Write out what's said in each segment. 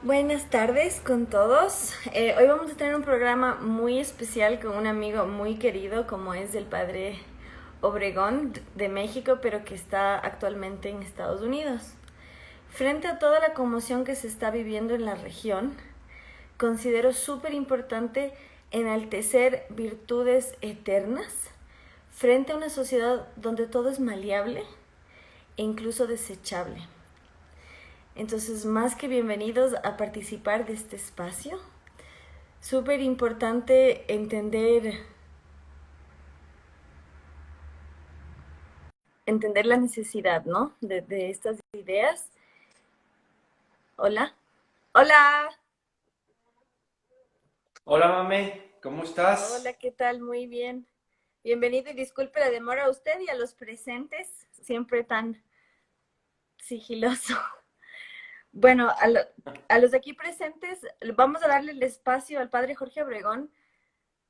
Buenas tardes con todos. Hoy vamos a tener un programa muy especial con un amigo muy querido como es el padre Obregón de México, pero que está actualmente en Estados Unidos. Frente a toda la conmoción que se está viviendo en la región, considero súper importante enaltecer virtudes eternas frente a una sociedad donde todo es maleable e incluso desechable. Entonces, más que bienvenidos a participar de este espacio. Súper importante entender la necesidad, ¿no? De estas ideas. Hola. Hola. Hola, mame, ¿cómo Hola, estás? ¿qué tal? Muy bien. Bienvenido y disculpe la demora a usted y a los presentes, siempre tan sigiloso. Bueno, a los aquí presentes vamos a darle el espacio al padre Jorge Obregón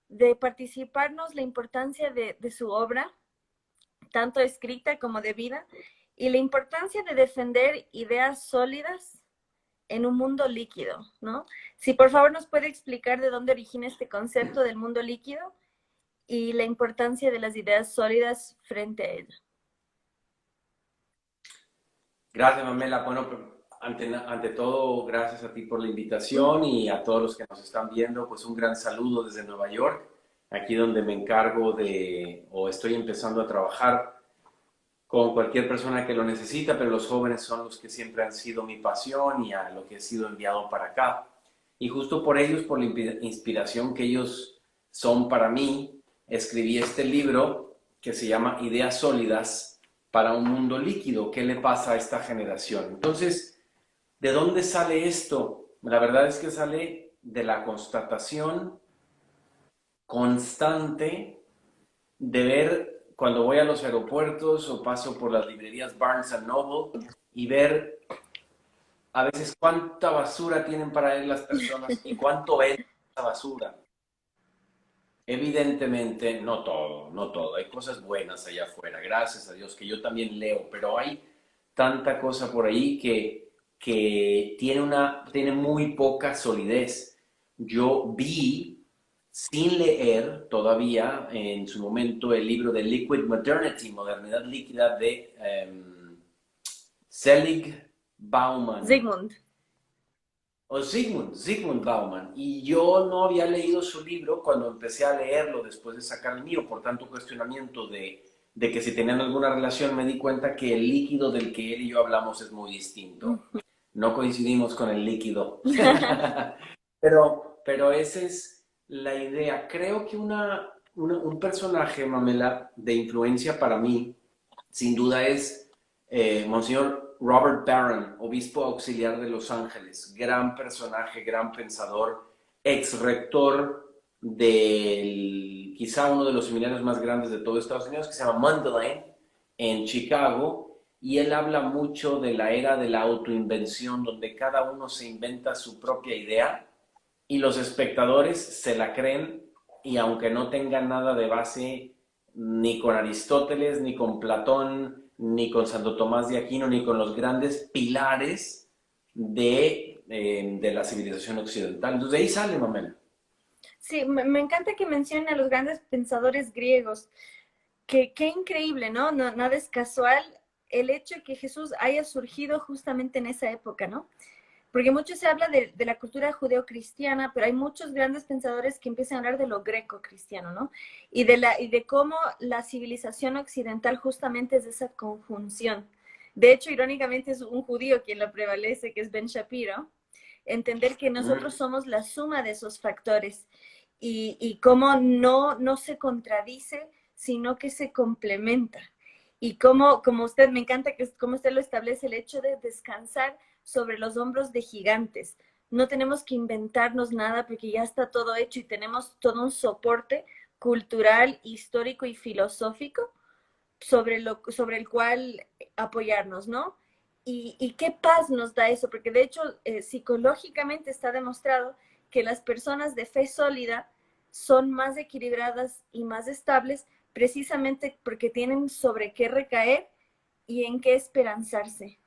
de participarnos la importancia de su obra, tanto escrita como de vida, y la importancia de defender ideas sólidas en un mundo líquido, ¿no? Si por favor nos puede explicar de dónde origina este concepto del mundo líquido y la importancia de las ideas sólidas frente a ello. Gracias, Mamela. Bueno, ante todo, gracias a ti por la invitación y a todos los que nos están viendo, pues un gran saludo desde Nueva York, aquí donde me encargo o estoy empezando a trabajar con cualquier persona que lo necesita, pero los jóvenes son los que siempre han sido mi pasión y a lo que he sido enviado para acá. Y justo por ellos, por la inspiración que ellos son para mí, escribí este libro que se llama Ideas Sólidas para un mundo líquido. ¿Qué le pasa a esta generación? Entonces, ¿de dónde sale esto? La verdad es que sale de la constatación constante de ver cuando voy a los aeropuertos o paso por las librerías Barnes Noble y ver a veces cuánta basura tienen para ver las personas y cuánto ven esa basura. Evidentemente, no todo, no todo. Hay cosas buenas allá afuera, gracias a Dios, que yo también leo, pero hay tanta cosa por ahí que tiene muy poca solidez. Yo vi, sin leer todavía, en su momento, el libro de Liquid Modernity, Modernidad Líquida, de Selig Bauman, Sigmund. o Zygmunt Bauman, y yo no había leído su libro cuando empecé a leerlo después de sacar el mío, por tanto cuestionamiento de que si tenían alguna relación, me di cuenta que el líquido del que él y yo hablamos es muy distinto. No coincidimos con el líquido. Pero esa es la idea. Creo que un personaje, Mamela, de influencia para mí, sin duda es Monseñor Robert Barron, obispo auxiliar de Los Ángeles. Gran personaje, gran pensador, ex rector del quizá uno de los seminarios más grandes de todo Estados Unidos, que se llama Mundelein, en Chicago, y él habla mucho de la era de la autoinvención, donde cada uno se inventa su propia idea y los espectadores se la creen y aunque no tengan nada de base ni con Aristóteles, ni con Platón, ni con Santo Tomás de Aquino, ni con los grandes pilares de la civilización occidental. Entonces de ahí sale Mamela. Sí, me encanta que mencione a los grandes pensadores griegos. Qué increíble, ¿no? ¿no? Nada es casual el hecho de que Jesús haya surgido justamente en esa época, ¿no? Porque mucho se habla de la cultura judeocristiana, pero hay muchos grandes pensadores que empiezan a hablar de lo greco-cristiano, ¿no? Y de cómo la civilización occidental justamente es esa conjunción. De hecho, irónicamente es un judío quien lo prevalece, que es Ben Shapiro, entender que nosotros Mm. somos la suma de esos factores y cómo no se contradice, sino que se complementa. Y como usted, me encanta que como usted lo establece, el hecho de descansar sobre los hombros de gigantes. No tenemos que inventarnos nada porque ya está todo hecho y tenemos todo un soporte cultural, histórico y filosófico sobre el cual apoyarnos, ¿no? Y qué paz nos da eso, porque de hecho psicológicamente está demostrado que las personas de fe sólida son más equilibradas y más estables precisamente porque tienen sobre qué recaer y en qué esperanzarse.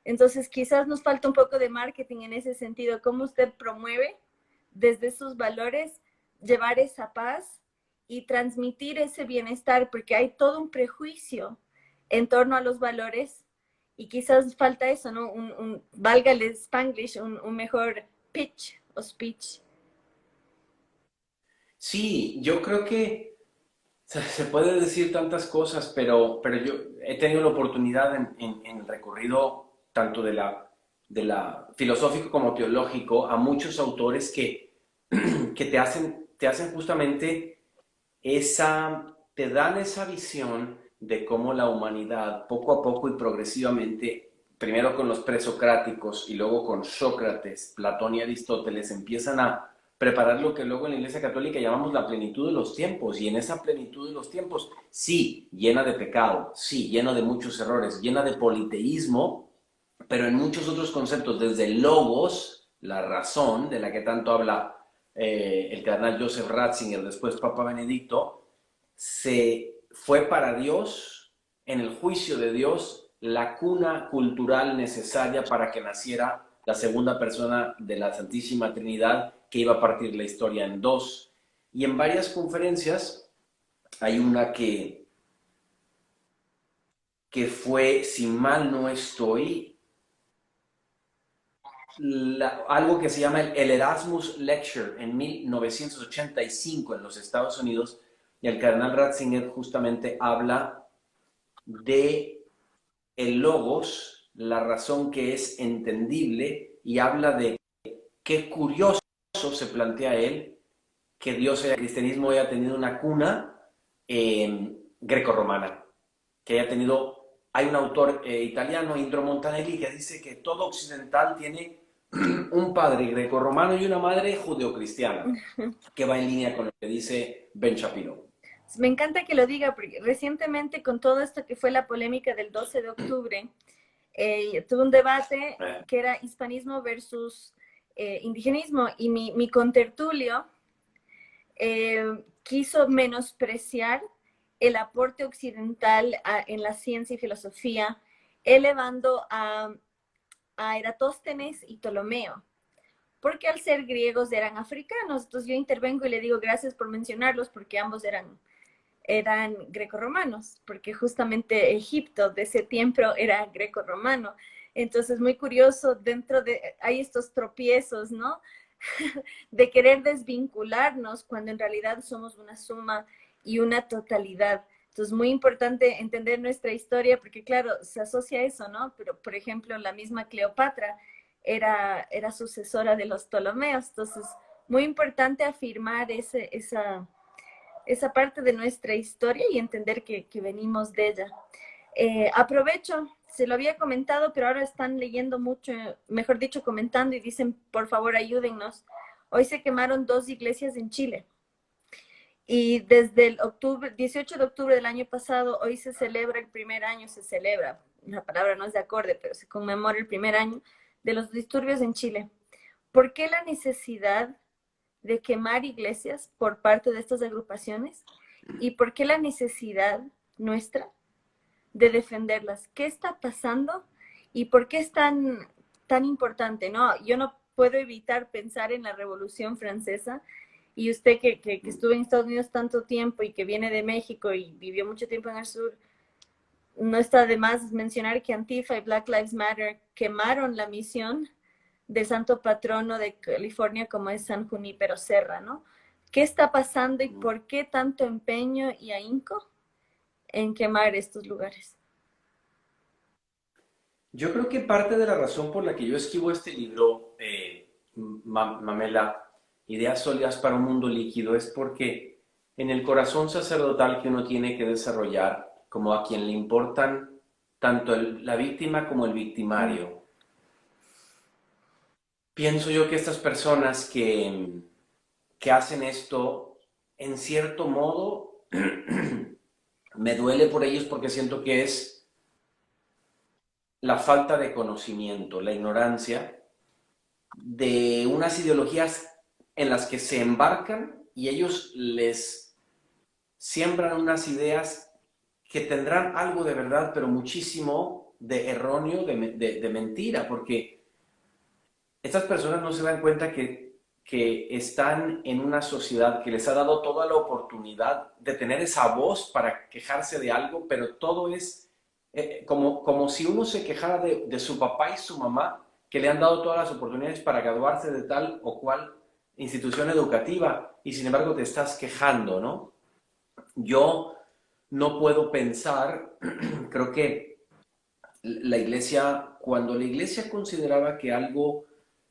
Entonces, quizás nos falta un poco de marketing en ese sentido. ¿Cómo usted promueve desde sus valores llevar esa paz y transmitir ese bienestar? Porque hay todo un prejuicio en torno a los valores y quizás falta eso, ¿no? Valga el Spanglish, un mejor pitch o speech. Sí, yo creo que se puede decir tantas cosas, pero yo he tenido la oportunidad en el recorrido tanto de la filosófico como teológico a muchos autores que te hacen justamente te dan esa visión de cómo la humanidad poco a poco y progresivamente, primero con los presocráticos y luego con Sócrates, Platón y Aristóteles, empiezan a preparar lo que luego en la Iglesia Católica llamamos la plenitud de los tiempos. Y en esa plenitud de los tiempos, sí, llena de pecado, sí, llena de muchos errores, llena de politeísmo, pero en muchos otros conceptos, desde el logos, la razón, de la que tanto habla el cardenal Joseph Ratzinger, después Papa Benedicto, se fue para Dios, en el juicio de Dios, la cuna cultural necesaria para que naciera la segunda persona de la Santísima Trinidad, que iba a partir la historia en dos. Y en varias conferencias, hay una que fue, si mal no estoy, algo que se llama el Erasmus Lecture en 1985 en los Estados Unidos, y el cardenal Ratzinger justamente habla de el logos, la razón que es entendible, y habla de qué curioso se plantea él que el cristianismo haya tenido una cuna grecorromana, que haya tenido, hay un autor italiano, Indro Montanelli, que dice que todo occidental tiene un padre grecorromano y una madre judeocristiana, que va en línea con lo que dice Ben Shapiro. Me encanta que lo diga, porque recientemente con todo esto que fue la polémica del 12 de octubre, tuve un debate que era hispanismo versus indigenismo, y mi contertulio quiso menospreciar el aporte occidental en la ciencia y filosofía, elevando a Eratóstenes y Ptolomeo, porque al ser griegos eran africanos. Entonces yo intervengo y le digo gracias por mencionarlos, porque ambos eran grecorromanos, porque justamente Egipto de ese tiempo era grecorromano. Entonces, muy curioso, hay estos tropiezos, ¿no? De querer desvincularnos cuando en realidad somos una suma y una totalidad. Entonces, muy importante entender nuestra historia, porque claro, se asocia a eso, ¿no? Pero, por ejemplo, la misma Cleopatra era sucesora de los Ptolomeos. Entonces, muy importante afirmar esa parte de nuestra historia y entender que venimos de ella. Aprovecho, se lo había comentado, pero ahora están leyendo mucho, mejor dicho, comentando y dicen, por favor, ayúdennos. Hoy se quemaron 2 iglesias en Chile. Y desde el 18 de octubre del año pasado, hoy se celebra el primer año, la palabra no es de acorde, pero se conmemora el primer año de los disturbios en Chile. ¿Por qué la necesidad de quemar iglesias por parte de estas agrupaciones? ¿Y por qué la necesidad nuestra de defenderlas? ¿Qué está pasando? ¿Y por qué es tan importante? ¿No? Yo no puedo evitar pensar en la Revolución Francesa, y usted que estuvo en Estados Unidos tanto tiempo y que viene de México y vivió mucho tiempo en el sur, no está de más mencionar que Antifa y Black Lives Matter quemaron la misión del santo patrono de California, como es San Junípero Serra, ¿no? ¿Qué está pasando y por qué tanto empeño y ahínco en quemar estos lugares? Yo creo que parte de la razón por la que yo escribo este libro, Mamela, Ideas sólidas para un mundo líquido, es porque en el corazón sacerdotal que uno tiene que desarrollar, como a quien le importan tanto la víctima como el victimario, pienso yo que estas personas que hacen esto, en cierto modo, me duele por ellos porque siento que es la falta de conocimiento, la ignorancia de unas ideologías en las que se embarcan y ellos les siembran unas ideas que tendrán algo de verdad, pero muchísimo de erróneo, de mentira, porque estas personas no se dan cuenta que están en una sociedad que les ha dado toda la oportunidad de tener esa voz para quejarse de algo, pero todo es como si uno se quejara de su papá y su mamá, que le han dado todas las oportunidades para graduarse de tal o cual institución educativa, y sin embargo te estás quejando, ¿no? Yo no puedo pensar, creo que la iglesia, cuando la iglesia consideraba que algo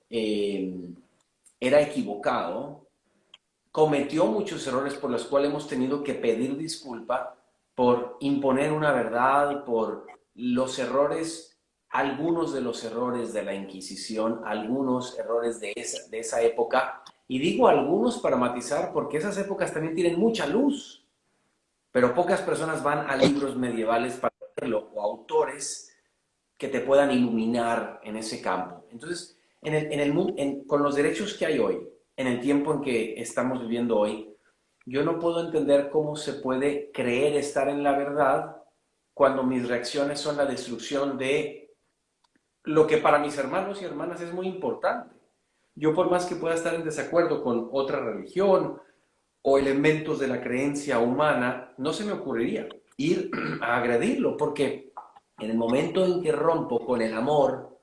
era equivocado, cometió muchos errores por los cuales hemos tenido que pedir disculpa por imponer una verdad, por los errores, algunos de los errores de la Inquisición, algunos errores de esa época. Y digo algunos para matizar porque esas épocas también tienen mucha luz, pero pocas personas van a libros medievales para verlo o autores que te puedan iluminar en ese campo. Entonces, con los derechos que hay hoy, en el tiempo en que estamos viviendo hoy, yo no puedo entender cómo se puede creer estar en la verdad cuando mis reacciones son la destrucción de lo que para mis hermanos y hermanas es muy importante. Yo, por más que pueda estar en desacuerdo con otra religión o elementos de la creencia humana, no se me ocurriría ir a agredirlo, porque en el momento en que rompo con el amor,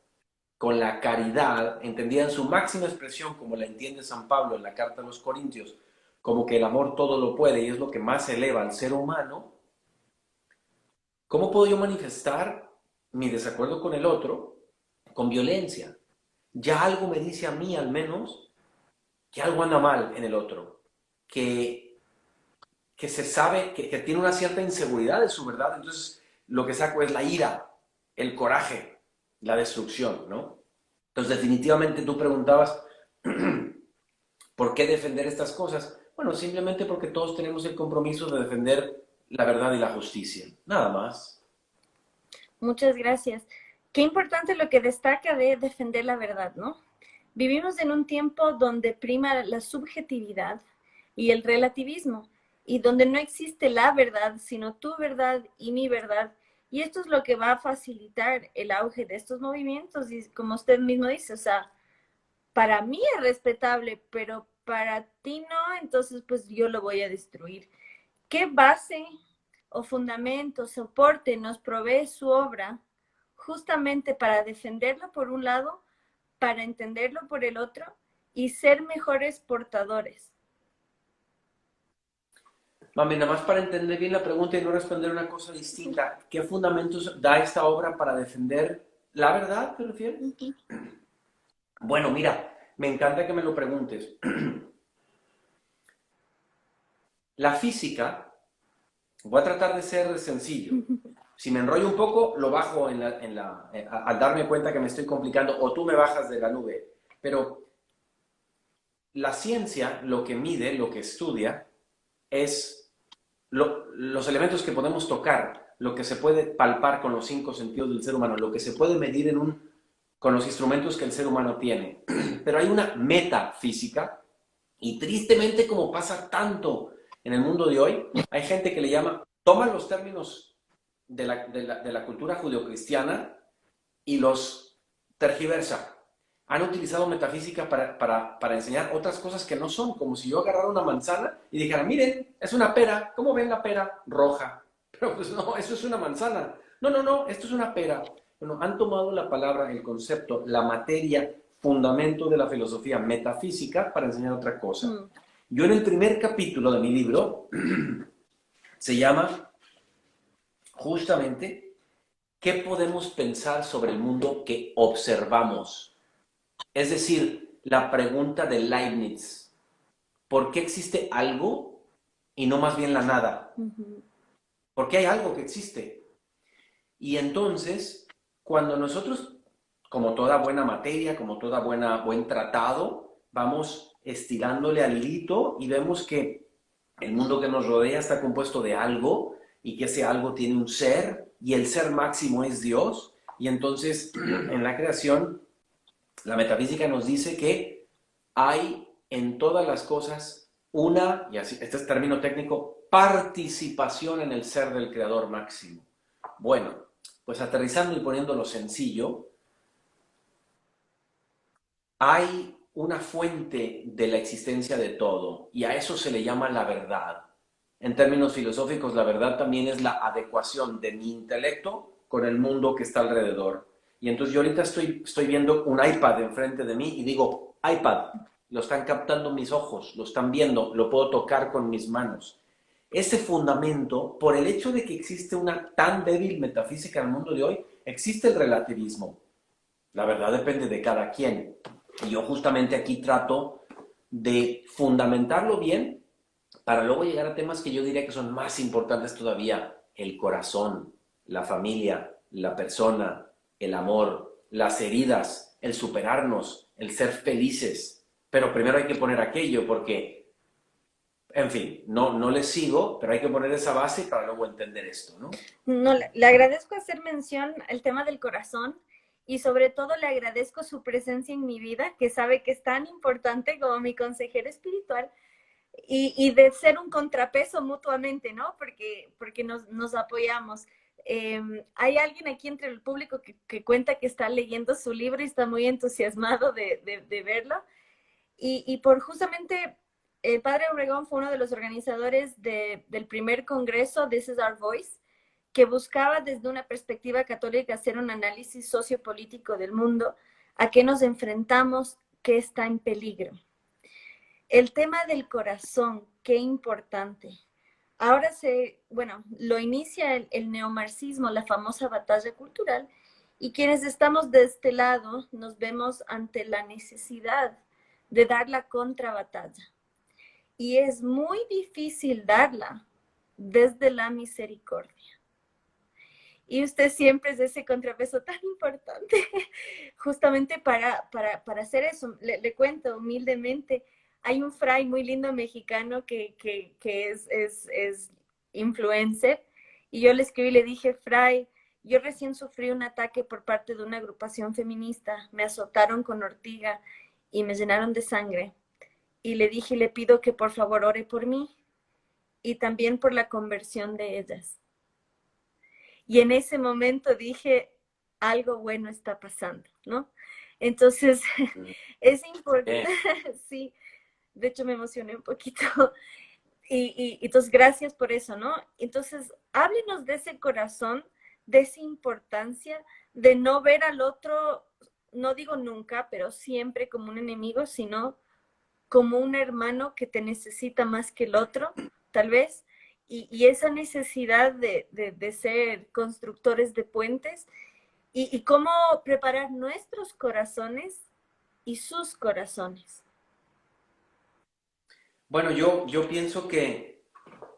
con la caridad, entendida en su máxima expresión, como la entiende San Pablo en la carta a los Corintios, como que el amor todo lo puede y es lo que más eleva al ser humano, ¿cómo puedo yo manifestar mi desacuerdo con el otro con violencia? Ya algo me dice a mí, al menos, que algo anda mal en el otro, que se sabe, que tiene una cierta inseguridad de su verdad, entonces lo que saco es la ira, el coraje, la destrucción, ¿no? Entonces, definitivamente tú preguntabas, ¿por qué defender estas cosas? Bueno, simplemente porque todos tenemos el compromiso de defender la verdad y la justicia, nada más. Muchas gracias. Qué importante lo que destaca de defender la verdad, ¿no? Vivimos en un tiempo donde prima la subjetividad y el relativismo, y donde no existe la verdad, sino tu verdad y mi verdad. Y esto es lo que va a facilitar el auge de estos movimientos. Y como usted mismo dice, o sea, para mí es respetable, pero para ti no, entonces pues yo lo voy a destruir. ¿Qué base o fundamento, soporte nos provee su obra justamente para defenderlo por un lado, para entenderlo por el otro y ser mejores portadores? Mami, nada más para entender bien la pregunta y no responder una cosa distinta, ¿qué fundamentos da esta obra para defender la verdad, te refieres? Bueno, mira, me encanta que me lo preguntes. La física, voy a tratar de ser sencillo. Si me enrollo un poco, lo bajo al darme cuenta que me estoy complicando, o tú me bajas de la nube. Pero la ciencia lo que mide, lo que estudia, es los elementos que podemos tocar, lo que se puede palpar con los 5 sentidos del ser humano, lo que se puede medir con los instrumentos que el ser humano tiene. Pero hay una metafísica, y tristemente, como pasa tanto en el mundo de hoy, hay gente que le llama, toma los términos de la cultura judeocristiana y los tergiversa. Han utilizado metafísica para enseñar otras cosas que no son, como si yo agarrara una manzana y dijera, miren, es una pera, ¿cómo ven la pera? Roja. Pero pues no, eso es una manzana. No, no, no, esto es una pera. Bueno, han tomado la palabra, el concepto, la materia, fundamento de la filosofía metafísica para enseñar otra cosa. Yo en el primer capítulo de mi libro se llama justamente ¿qué podemos pensar sobre el mundo que observamos? Es decir, la pregunta de Leibniz, ¿por qué existe algo y no más bien la nada? ¿Por qué hay algo que existe? Y entonces, cuando nosotros, como toda buena materia, como toda buen tratado, vamos estirándole al hilito y vemos que el mundo que nos rodea está compuesto de algo y que ese algo tiene un ser y el ser máximo es Dios. Y entonces, en la creación, la metafísica nos dice que hay en todas las cosas una, y así, este es término técnico, participación en el ser del creador máximo. Bueno, pues aterrizando y poniéndolo sencillo, hay una fuente de la existencia de todo y a eso se le llama la verdad. En términos filosóficos, la verdad también es la adecuación de mi intelecto con el mundo que está alrededor. Y entonces yo ahorita estoy viendo un iPad enfrente de mí y digo, iPad, lo están captando mis ojos, lo están viendo, lo puedo tocar con mis manos. Ese fundamento, por el hecho de que existe una tan débil metafísica en el mundo de hoy, existe el relativismo. La verdad depende de cada quien. Y yo justamente aquí trato de fundamentarlo bien para luego llegar a temas que yo diría que son más importantes todavía. El corazón, la familia, la persona, el amor, las heridas, el superarnos, el ser felices. Pero primero hay que poner aquello porque, en fin, no les sigo, pero hay que poner esa base para luego entender esto, ¿no? No, le agradezco hacer mención al tema del corazón y sobre todo le agradezco su presencia en mi vida, que sabe que es tan importante como mi consejero espiritual y de ser un contrapeso mutuamente, ¿no? Porque nos apoyamos. Hay alguien aquí entre el público que cuenta que está leyendo su libro y está muy entusiasmado de verlo. Y por justamente el padre Obregón fue uno de los organizadores del primer congreso This is Our Voice, que buscaba desde una perspectiva católica hacer un análisis sociopolítico del mundo, a qué nos enfrentamos, qué está en peligro. El tema del corazón, qué importante. Ahora lo inicia el neomarxismo, la famosa batalla cultural, y quienes estamos de este lado nos vemos ante la necesidad de dar la contrabatalla. Y es muy difícil darla desde la misericordia. Y usted siempre es ese contrapeso tan importante, justamente para hacer eso. Le cuento humildemente, hay un fray muy lindo mexicano que es influencer, y yo le escribí y le dije, fray, yo recién sufrí un ataque por parte de una agrupación feminista, me azotaron con ortiga y me llenaron de sangre. Y le dije, le pido que por favor ore por mí y también por la conversión de ellas. Y en ese momento dije, algo bueno está pasando, ¿no? Entonces, es importante, sí, de hecho me emocioné un poquito. Y entonces, gracias por eso, ¿no? Entonces, háblenos de ese corazón, de esa importancia de no ver al otro, no digo nunca, pero siempre como un enemigo, sino como un hermano que te necesita más que el otro, tal vez, y esa necesidad de ser constructores de puentes y cómo preparar nuestros corazones y sus corazones. Bueno, yo pienso que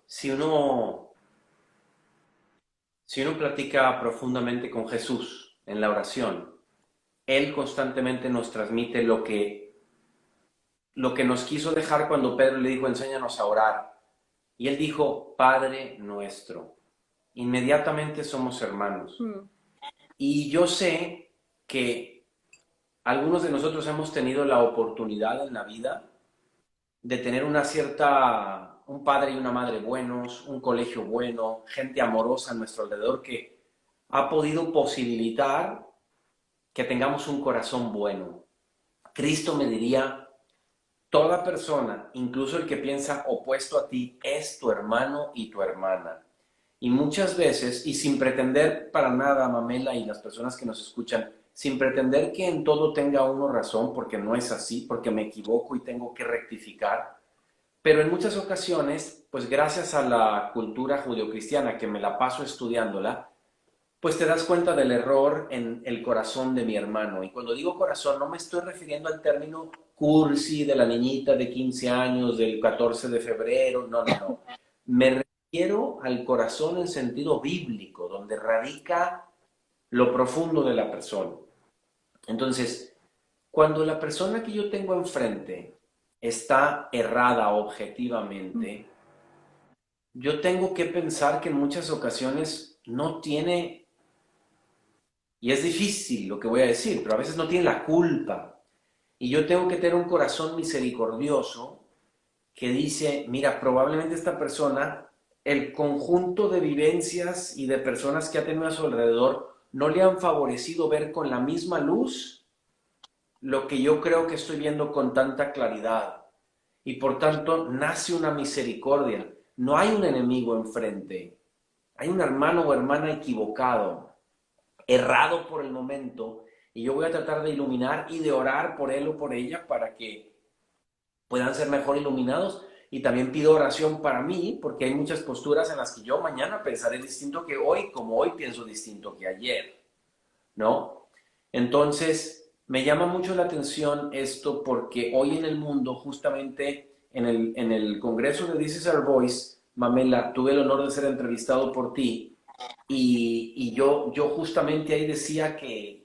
si uno, si uno platica profundamente con Jesús en la oración, Él constantemente nos transmite lo que nos quiso dejar cuando Pedro le dijo, enséñanos a orar. Y Él dijo, Padre nuestro. Inmediatamente somos hermanos. Y yo sé que algunos de nosotros hemos tenido la oportunidad en la vida de tener un padre y una madre buenos, un colegio bueno, gente amorosa a nuestro alrededor que ha podido posibilitar que tengamos un corazón bueno. Cristo me diría, toda persona, incluso el que piensa opuesto a ti, es tu hermano y tu hermana. Y muchas veces, y sin pretender para nada, Mamela y las personas que nos escuchan, sin pretender que en todo tenga uno razón, porque no es así, porque me equivoco y tengo que rectificar, pero en muchas ocasiones, pues gracias a la cultura judeocristiana que me la paso estudiándola, pues te das cuenta del error en el corazón de mi hermano. Y cuando digo corazón, no me estoy refiriendo al término cursi de la niñita de 15 años, del 14 de febrero, no. Me refiero al corazón en sentido bíblico, donde radica lo profundo de la persona. Entonces, cuando la persona que yo tengo enfrente está errada objetivamente, yo tengo que pensar que en muchas ocasiones no tiene, y es difícil lo que voy a decir, pero a veces no tiene la culpa. Y yo tengo que tener un corazón misericordioso que dice, mira, probablemente esta persona, el conjunto de vivencias y de personas que ha tenido a su alrededor, no le han favorecido ver con la misma luz lo que yo creo que estoy viendo con tanta claridad. Y por tanto nace una misericordia. No hay un enemigo enfrente. Hay un hermano o hermana equivocado, errado por el momento, y yo voy a tratar de iluminar y de orar por él o por ella para que puedan ser mejor iluminados. Y también pido oración para mí, porque hay muchas posturas en las que yo mañana pensaré distinto que hoy, como hoy pienso distinto que ayer, ¿no? Entonces, me llama mucho la atención esto porque hoy en el mundo, justamente en el Congreso de This Is Our Voice, Mamela, tuve el honor de ser entrevistado por ti y yo justamente ahí decía que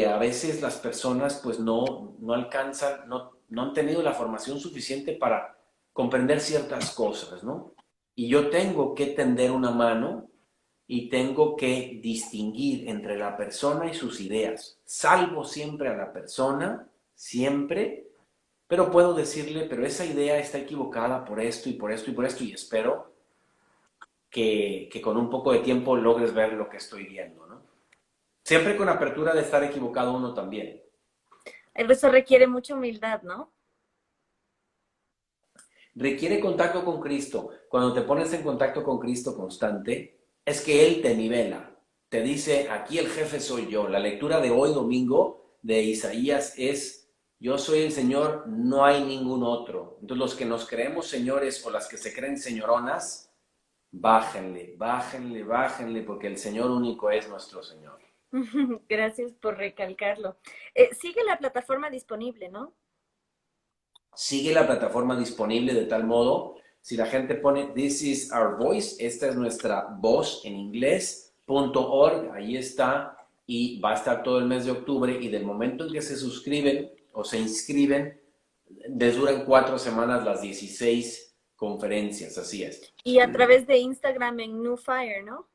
a veces las personas pues no alcanzan, no han tenido la formación suficiente para comprender ciertas cosas, ¿no? Y yo tengo que tender una mano y tengo que distinguir entre la persona y sus ideas. Salvo siempre a la persona, siempre, pero puedo decirle, pero esa idea está equivocada por esto y por esto y por esto, y espero que con un poco de tiempo logres ver lo que estoy viendo, ¿no? Siempre con apertura de estar equivocado uno también. Eso requiere mucha humildad, ¿no? Requiere contacto con Cristo. Cuando te pones en contacto con Cristo constante, es que Él te nivela. Te dice, aquí el jefe soy yo. La lectura de hoy domingo de Isaías es, yo soy el Señor, no hay ningún otro. Entonces los que nos creemos señores o las que se creen señoronas, bájenle, bájenle, bájenle, porque el Señor único es nuestro Señor. Gracias por recalcarlo. Sigue la plataforma disponible, ¿no? Sigue la plataforma disponible de tal modo, si la gente pone This is our voice, esta es nuestra voz en inglés.org, ahí está, y va a estar todo el mes de octubre, y del momento en que se suscriben o se inscriben, les duran 4 semanas las 16 conferencias, así es. Y a través de Instagram en New Fire, ¿no?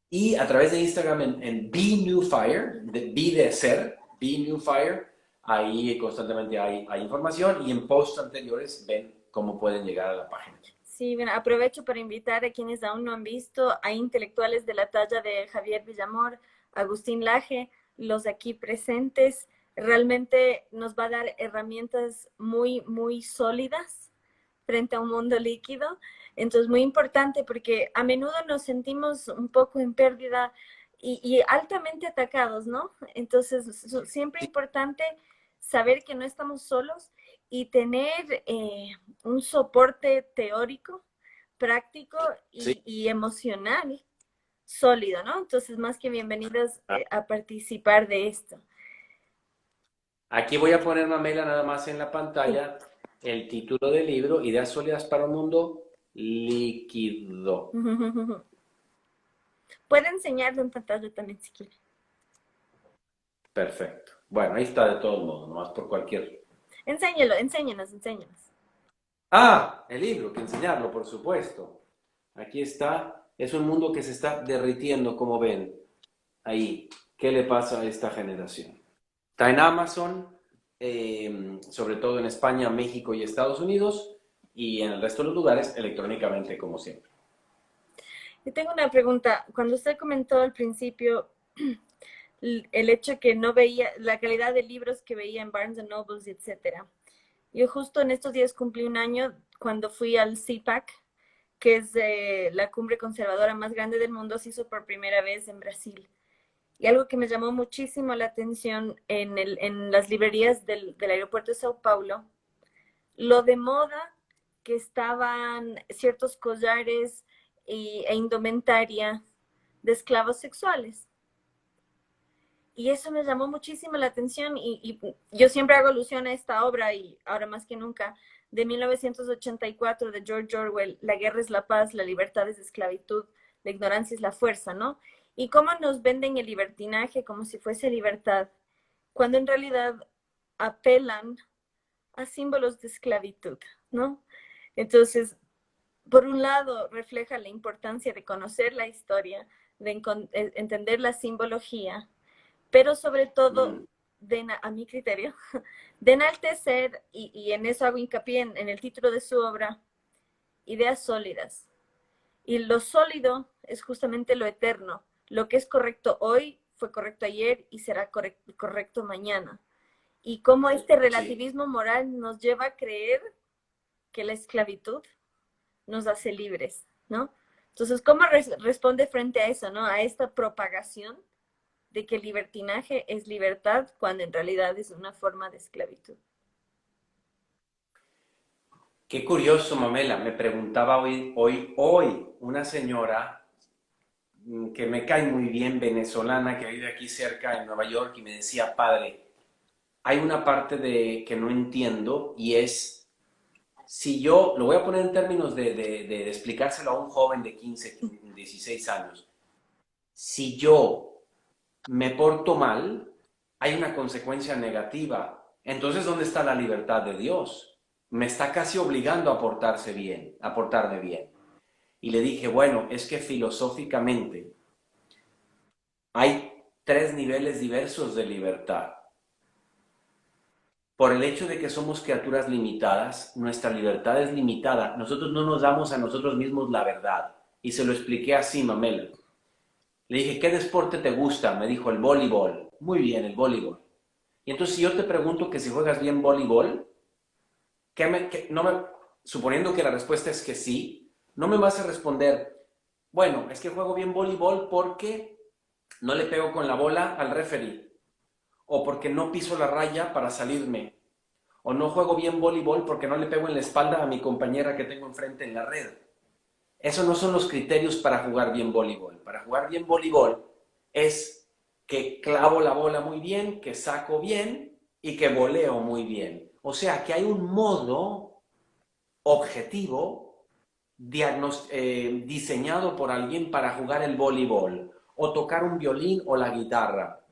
Y a través de Instagram en Be New Fire, Be de ser, Be New Fire, ahí constantemente hay información y en posts anteriores ven cómo pueden llegar a la página. Sí, bien, aprovecho para invitar a quienes aún no han visto, a intelectuales de la talla de Javier Villamor, Agustín Laje, los aquí presentes. Realmente nos va a dar herramientas muy, muy sólidas frente a un mundo líquido. Entonces, muy importante porque a menudo nos sentimos un poco en pérdida y altamente atacados, ¿no? Entonces, siempre importante saber que no estamos solos y tener un soporte teórico, práctico Sí. y emocional sólido, ¿no? Entonces, más que bienvenidos a participar de esto. Aquí voy a poner, Mamela, nada más en la Sí. pantalla el título del libro, Ideas sólidas para un mundo líquido. Puede enseñarlo en pantalla también si quiere. Perfecto. Bueno, ahí está de todos modos, nomás por cualquier... Enséñelo, enséñenos, enséñenos. Ah, el libro, que enseñarlo, por supuesto. Aquí está. Es un mundo que se está derritiendo, como ven. Ahí. ¿Qué le pasa a esta generación? Está en Amazon, sobre todo en España, México y Estados Unidos, y en el resto de los lugares electrónicamente, como siempre. Yo tengo una pregunta. Cuando usted comentó al principio el hecho que no veía la calidad de libros que veía en Barnes Noble, etcétera. Yo justo en estos días cumplí un año cuando fui al CPAC, que es la cumbre conservadora más grande del mundo, se hizo por primera vez en Brasil. Y algo que me llamó muchísimo la atención en las librerías del aeropuerto de Sao Paulo, lo de moda que estaban ciertos collares e indumentaria de esclavos sexuales. Y eso me llamó muchísimo la atención y yo siempre hago alusión a esta obra y ahora más que nunca, de 1984 de George Orwell, La guerra es la paz, la libertad es esclavitud, la ignorancia es la fuerza, ¿no? Y cómo nos venden el libertinaje como si fuese libertad, cuando en realidad apelan a símbolos de esclavitud, ¿no? Entonces, por un lado, refleja la importancia de conocer la historia, de entender la simbología, pero sobre todo, a mi criterio, de enaltecer, y en eso hago hincapié en el título de su obra, ideas sólidas. Y lo sólido es justamente lo eterno, lo que es correcto hoy fue correcto ayer y será correcto mañana. Y cómo este relativismo moral nos lleva a creer que la esclavitud nos hace libres, ¿no? Entonces, ¿cómo responde frente a eso, ¿no? A esta propagación de que el libertinaje es libertad cuando en realidad es una forma de esclavitud. Qué curioso, Mamela. Me preguntaba hoy una señora que me cae muy bien, venezolana, que vive aquí cerca en Nueva York, y me decía, padre, hay una parte de que no entiendo y es, si yo, lo voy a poner en términos de explicárselo a un joven de 15, 16 años, si yo me porto mal, hay una consecuencia negativa. Entonces, ¿dónde está la libertad de Dios? Me está casi obligando a portarse bien, a portarme bien. Y le dije, bueno, es que filosóficamente hay tres niveles diversos de libertad. Por el hecho de que somos criaturas limitadas, nuestra libertad es limitada. Nosotros no nos damos a nosotros mismos la verdad. Y se lo expliqué así, Mamela. Le dije, ¿qué deporte te gusta? Me dijo, el voleibol. Muy bien, el voleibol. Y entonces, si yo te pregunto que si juegas bien voleibol, suponiendo que la respuesta es que sí, no me vas a responder, bueno, es que juego bien voleibol porque no le pego con la bola al referee, o porque no piso la raya para salirme, o no juego bien voleibol porque no le pego en la espalda a mi compañera que tengo enfrente en la red. Esos no son los criterios para jugar bien voleibol. Para jugar bien voleibol es que clavo la bola muy bien, que saco bien y que voleo muy bien. O sea, que hay un modo objetivo diseñado por alguien para jugar el voleibol, o tocar un violín o la guitarra.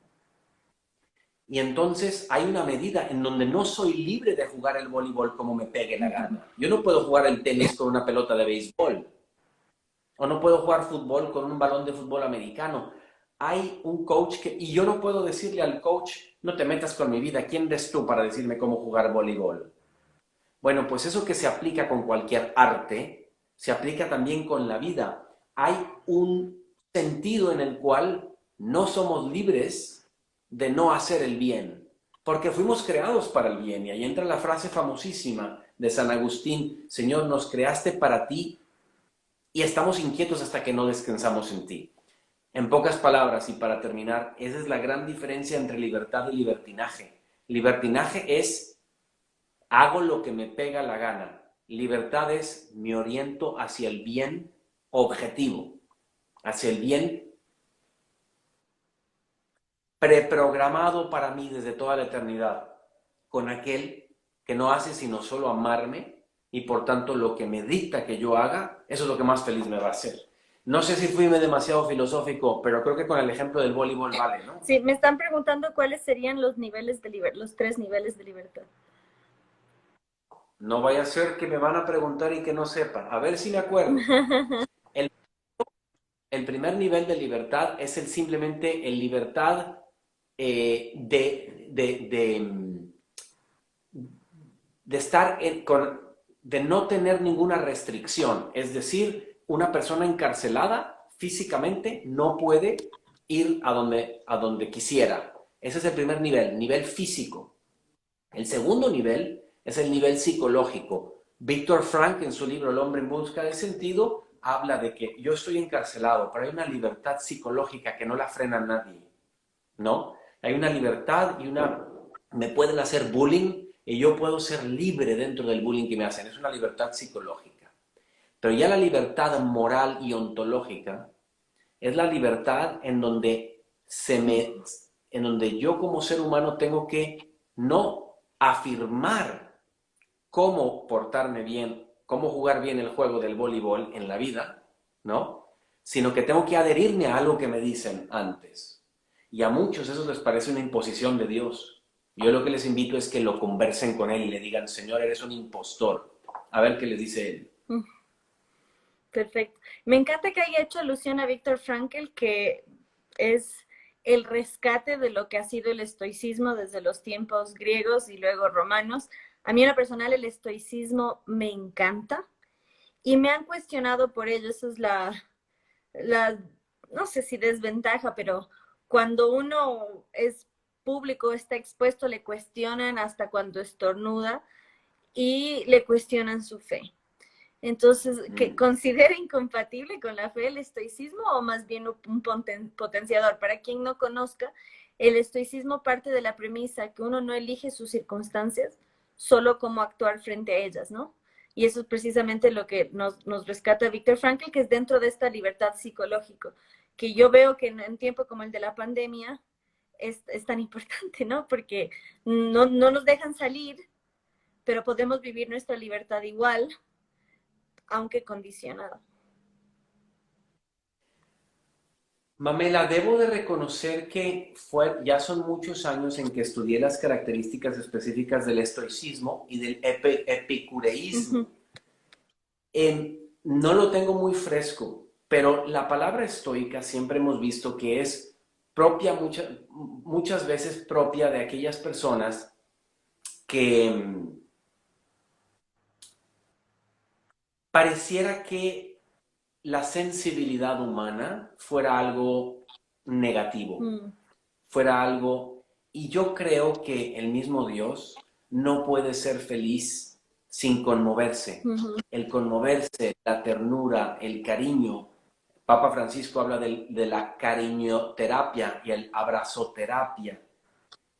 Y entonces hay una medida en donde no soy libre de jugar el voleibol como me pegue la gana. Yo no puedo jugar el tenis con una pelota de béisbol. O no puedo jugar fútbol con un balón de fútbol americano. Hay un coach y yo no puedo decirle al coach, no te metas con mi vida, ¿quién eres tú para decirme cómo jugar voleibol? Bueno, pues eso que se aplica con cualquier arte, se aplica también con la vida. Hay un sentido en el cual no somos libres de no hacer el bien, porque fuimos creados para el bien. Y ahí entra la frase famosísima de San Agustín, Señor, nos creaste para ti y estamos inquietos hasta que no descansamos en ti. En pocas palabras, y para terminar, esa es la gran diferencia entre libertad y libertinaje. Libertinaje es hago lo que me pega la gana. Libertad es me oriento hacia el bien objetivo, hacia el bien preprogramado para mí desde toda la eternidad, con aquel que no hace sino solo amarme, y por tanto lo que me dicta que yo haga, eso es lo que más feliz me va a hacer. No sé si fuime demasiado filosófico, pero creo que con el ejemplo del voleibol vale, ¿no? Sí, me están preguntando cuáles serían los niveles de los tres niveles de libertad. No vaya a ser que me van a preguntar y que no sepa. A ver si me acuerdo. El, el primer nivel de libertad es simplemente el libertad de estar de no tener ninguna restricción. Es decir, una persona encarcelada físicamente no puede ir a donde quisiera. Ese es el primer nivel físico. El segundo nivel es el nivel psicológico. Víctor Frank, en su libro El hombre en busca del sentido, habla de que yo estoy encarcelado, pero hay una libertad psicológica que no la frena nadie, ¿no? Hay una libertad me pueden hacer bullying y yo puedo ser libre dentro del bullying que me hacen. Es una libertad psicológica. Pero ya la libertad moral y ontológica es la libertad en donde en donde yo como ser humano tengo que no afirmar cómo portarme bien, cómo jugar bien el juego del voleibol en la vida, ¿no? Sino que tengo que adherirme a algo que me dicen antes. Y a muchos eso les parece una imposición de Dios. Yo lo que les invito es que lo conversen con él y le digan, Señor, eres un impostor. A ver qué les dice él. Perfecto. Me encanta que haya hecho alusión a Víctor Frankl, que es el rescate de lo que ha sido el estoicismo desde los tiempos griegos y luego romanos. A mí en lo personal el estoicismo me encanta y me han cuestionado por ello. Esa es no sé si desventaja, pero cuando uno es público, está expuesto, le cuestionan hasta cuando estornuda y le cuestionan su fe. Entonces, ¿que considera incompatible con la fe el estoicismo o más bien un potenciador? Para quien no conozca, el estoicismo parte de la premisa que uno no elige sus circunstancias, solo cómo actuar frente a ellas, ¿no? Y eso es precisamente lo que nos rescata Viktor Frankl, que es dentro de esta libertad psicológica, que yo veo que en tiempo como el de la pandemia es tan importante, ¿no? Porque no nos dejan salir, pero podemos vivir nuestra libertad igual, aunque condicionada. Mamela, debo de reconocer que ya son muchos años en que estudié las características específicas del estoicismo y del epicureísmo. Uh-huh. No lo tengo muy fresco, pero la palabra estoica siempre hemos visto que es propia, muchas veces propia de aquellas personas que pareciera que la sensibilidad humana fuera algo negativo, fuera algo, y yo creo que el mismo Dios no puede ser feliz sin conmoverse. Uh-huh. El conmoverse, la ternura, el cariño. Papa Francisco habla de la cariñoterapia y el abrazoterapia.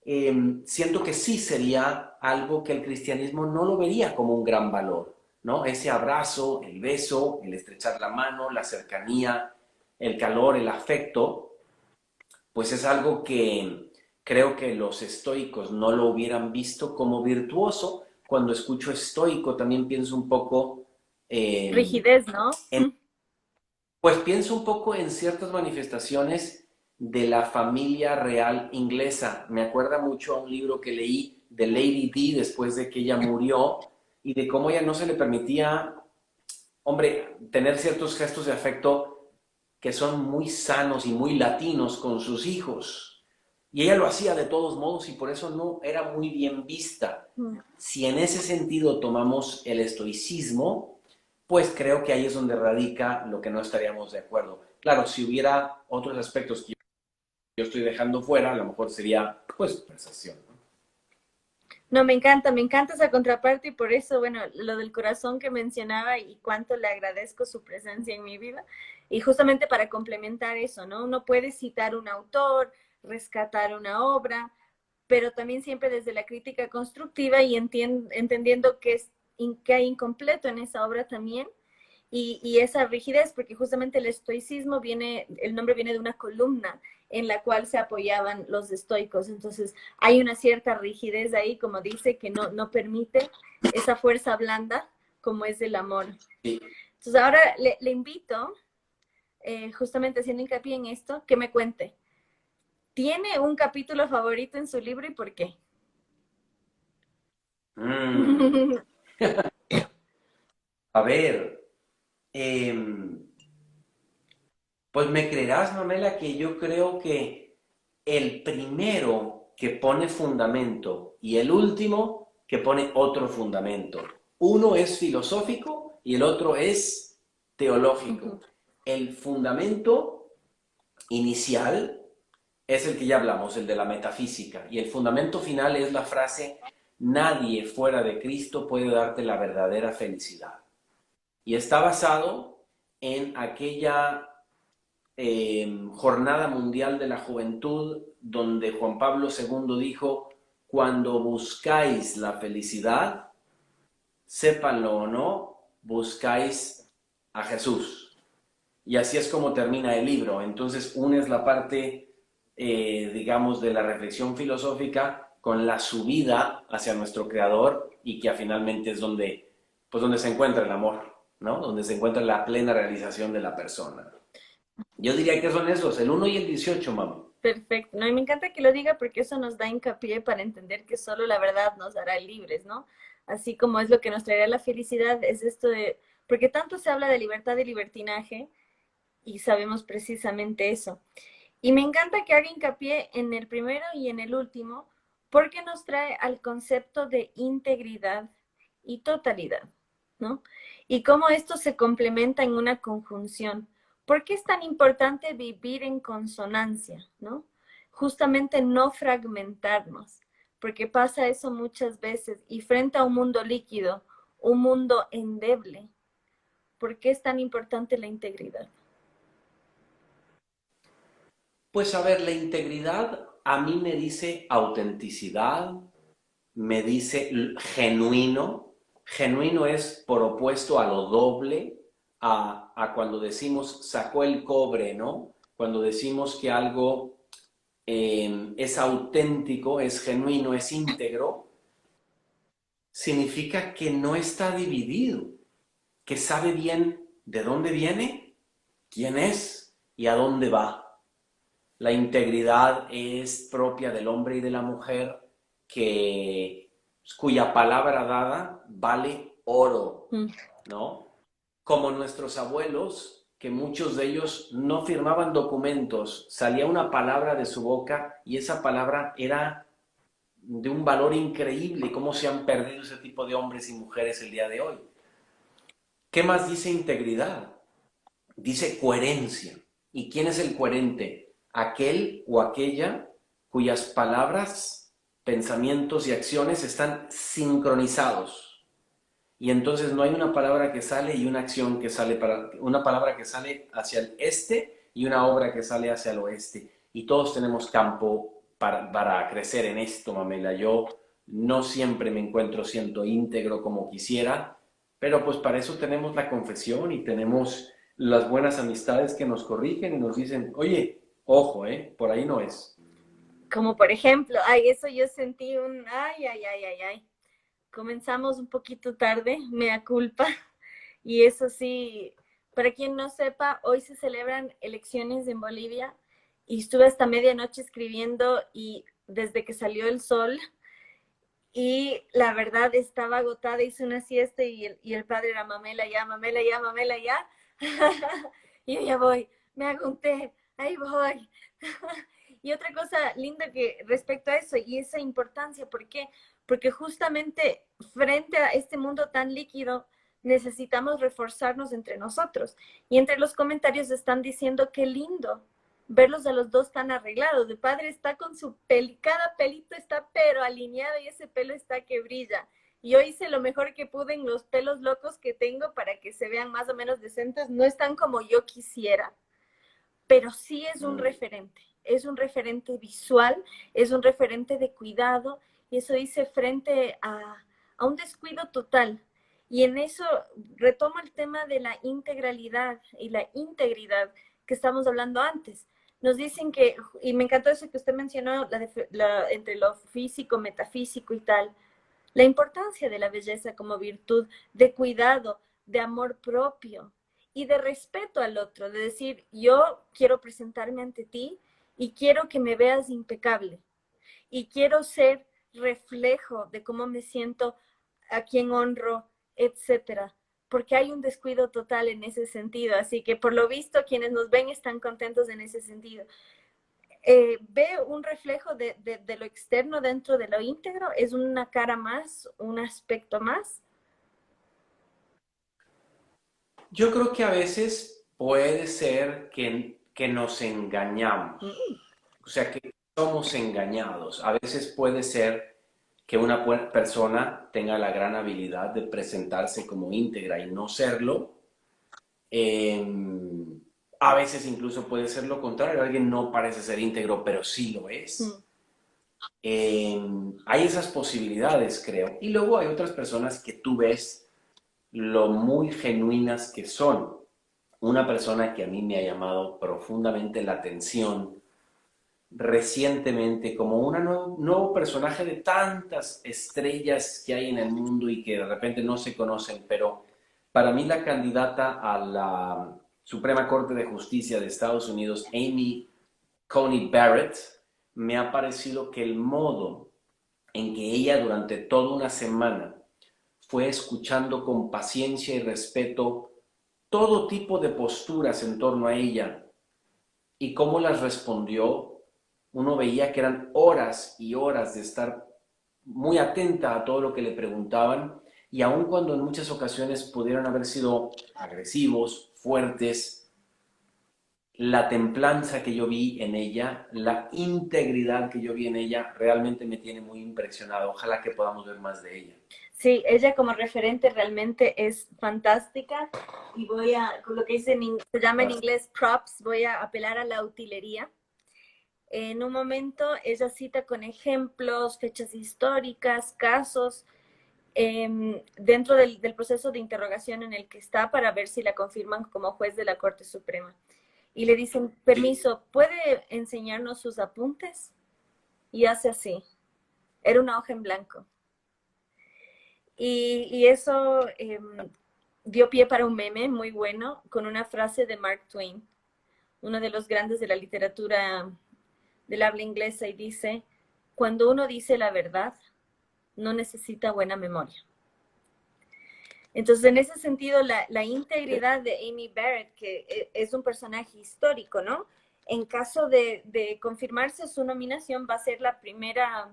Siento que sí sería algo que el cristianismo no lo vería como un gran valor, ¿no? Ese abrazo, el beso, el estrechar la mano, la cercanía, el calor, el afecto, pues es algo que creo que los estoicos no lo hubieran visto como virtuoso. Cuando escucho estoico también pienso un poco Rigidez, ¿no? pues pienso un poco en ciertas manifestaciones de la familia real inglesa. Me acuerda mucho a un libro que leí de Lady Di después de que ella murió y de cómo ella no se le permitía, hombre, tener ciertos gestos de afecto que son muy sanos y muy latinos con sus hijos. Y ella lo hacía de todos modos y por eso no era muy bien vista. Si en ese sentido tomamos el estoicismo, pues creo que ahí es donde radica lo que no estaríamos de acuerdo. Claro, si hubiera otros aspectos que yo estoy dejando fuera, a lo mejor sería, pues, percepción, ¿no? No, me encanta esa contraparte y por eso, bueno, lo del corazón que mencionaba y cuánto le agradezco su presencia en mi vida. Y justamente para complementar eso, ¿no? Uno puede citar un autor, rescatar una obra, pero también siempre desde la crítica constructiva y entendiendo que hay incompleto en esa obra también. Y esa rigidez, porque justamente el estoicismo el nombre viene de una columna en la cual se apoyaban los estoicos. Entonces hay una cierta rigidez ahí, como dice, que no permite esa fuerza blanda como es el amor. Sí. Entonces ahora le invito, justamente haciendo hincapié en esto, que me cuente. ¿Tiene un capítulo favorito en su libro y por qué? A ver, pues me creerás, Mamela, que yo creo que el primero que pone fundamento y el último que pone otro fundamento. Uno es filosófico y el otro es teológico. El fundamento inicial es el que ya hablamos, el de la metafísica, y el fundamento final es la frase: nadie fuera de Cristo puede darte la verdadera felicidad. Y está basado en aquella Jornada Mundial de la Juventud, donde Juan Pablo II dijo: cuando buscáis la felicidad, sépanlo o no, buscáis a Jesús. Y así es como termina el libro. Entonces unes la parte, digamos, de la reflexión filosófica con la subida hacia nuestro Creador y que finalmente es donde, pues donde se encuentra el amor, ¿no? Donde se encuentra la plena realización de la persona. Yo diría que son esos, el 1 y el 18, mami. Perfecto, no, y me encanta que lo diga porque eso nos da hincapié para entender que solo la verdad nos hará libres, ¿no? Así como es lo que nos traerá la felicidad, es esto de, porque tanto se habla de libertad y libertinaje y sabemos precisamente eso. Y me encanta que haga hincapié en el primero y en el último, porque nos trae al concepto de integridad y totalidad, ¿no? Y cómo esto se complementa en una conjunción, ¿Por qué es tan importante vivir en consonancia, ¿no? Justamente no fragmentarnos, porque pasa eso muchas veces y frente a un mundo líquido, un mundo endeble, ¿por qué es tan importante la integridad? Pues a ver, la integridad a mí me dice autenticidad, me dice genuino. Genuino es por opuesto a lo doble, a cuando decimos sacó el cobre, ¿no? Cuando decimos que algo es auténtico, es genuino, es íntegro, significa que no está dividido, que sabe bien de dónde viene, quién es y a dónde va. La integridad es propia del hombre y de la mujer cuya palabra dada vale oro, ¿no? Como nuestros abuelos, que muchos de ellos no firmaban documentos, salía una palabra de su boca y esa palabra era de un valor increíble. ¿Cómo se han perdido ese tipo de hombres y mujeres el día de hoy? ¿Qué más dice integridad? Dice coherencia. ¿Y quién es el coherente? Aquel o aquella cuyas palabras, pensamientos y acciones están sincronizados. Y entonces no hay una palabra que sale y una acción que sale una palabra que sale hacia el este y una obra que sale hacia el oeste. Y todos tenemos campo para crecer en esto, Mamela. Yo no siempre me encuentro siendo íntegro como quisiera, pero pues para eso tenemos la confesión y tenemos las buenas amistades que nos corrigen y nos dicen, oye, ojo, por ahí no es. Como por ejemplo, ay, eso yo sentí ay. Comenzamos un poquito tarde, mea culpa. Y eso sí, para quien no sepa, hoy se celebran elecciones en Bolivia y estuve hasta medianoche escribiendo y desde que salió el sol y la verdad estaba agotada, hice una siesta y el padre era Mamela ya, Mamela ya, Mamela ya. Y yo ya voy, me agunté, ahí voy. Y otra cosa linda que respecto a eso y esa importancia, ¿por qué? Porque justamente frente a este mundo tan líquido, necesitamos reforzarnos entre nosotros. Y entre los comentarios están diciendo qué lindo verlos a los dos tan arreglados. El padre está con su peli, cada pelito está pero alineado y ese pelo está que brilla. Y yo hice lo mejor que pude en los pelos locos que tengo para que se vean más o menos decentes. No están como yo quisiera, pero sí es un referente visual, es un referente de cuidado, y eso dice frente a un descuido total. Y en eso retomo el tema de la integralidad y la integridad que estamos hablando antes. Nos dicen que, y me encantó eso que usted mencionó, entre lo físico, metafísico y tal, la importancia de la belleza como virtud de cuidado, de amor propio y de respeto al otro, de decir, yo quiero presentarme ante ti y quiero que me veas impecable y quiero ser reflejo de cómo me siento, a quién honro, etcétera, porque hay un descuido total en ese sentido, así que por lo visto quienes nos ven están contentos en ese sentido. Ve un reflejo de lo externo dentro de lo íntegro, es una cara más, un aspecto más. Yo creo que a veces puede ser que nos engañamos, o sea, que somos engañados. A veces puede ser que una persona tenga la gran habilidad de presentarse como íntegra y no serlo. Eh, a veces incluso puede ser lo contrario, alguien no parece ser íntegro, pero sí lo es. Hay esas posibilidades, creo. Y luego hay otras personas que tú ves lo muy genuinas que son. Una persona que a mí me ha llamado profundamente la atención recientemente como un nuevo personaje de tantas estrellas que hay en el mundo y que de repente no se conocen, pero para mí la candidata a la Suprema Corte de Justicia de Estados Unidos, Amy Coney Barrett, me ha parecido que el modo en que ella durante toda una semana fue escuchando con paciencia y respeto todo tipo de posturas en torno a ella y cómo las respondió, uno veía que eran horas y horas de estar muy atenta a todo lo que le preguntaban y aun cuando en muchas ocasiones pudieron haber sido agresivos, fuertes, la templanza que yo vi en ella, la integridad que yo vi en ella, realmente me tiene muy impresionado. Ojalá que podamos ver más de ella. Sí, ella como referente realmente es fantástica y con lo que se llama en inglés props, voy a apelar a la utilería. En un momento ella cita con ejemplos, fechas históricas, casos, dentro del proceso de interrogación en el que está para ver si la confirman como juez de la Corte Suprema. Y le dicen, Sí. permiso, ¿puede enseñarnos sus apuntes? Y hace así. Era una hoja en blanco. Y eso dio pie para un meme muy bueno con una frase de Mark Twain, uno de los grandes de la literatura del habla inglesa, y dice, cuando uno dice la verdad, no necesita buena memoria. Entonces, en ese sentido, la integridad de Amy Barrett, que es un personaje histórico, ¿no? En caso de confirmarse su nominación, va a ser la primera,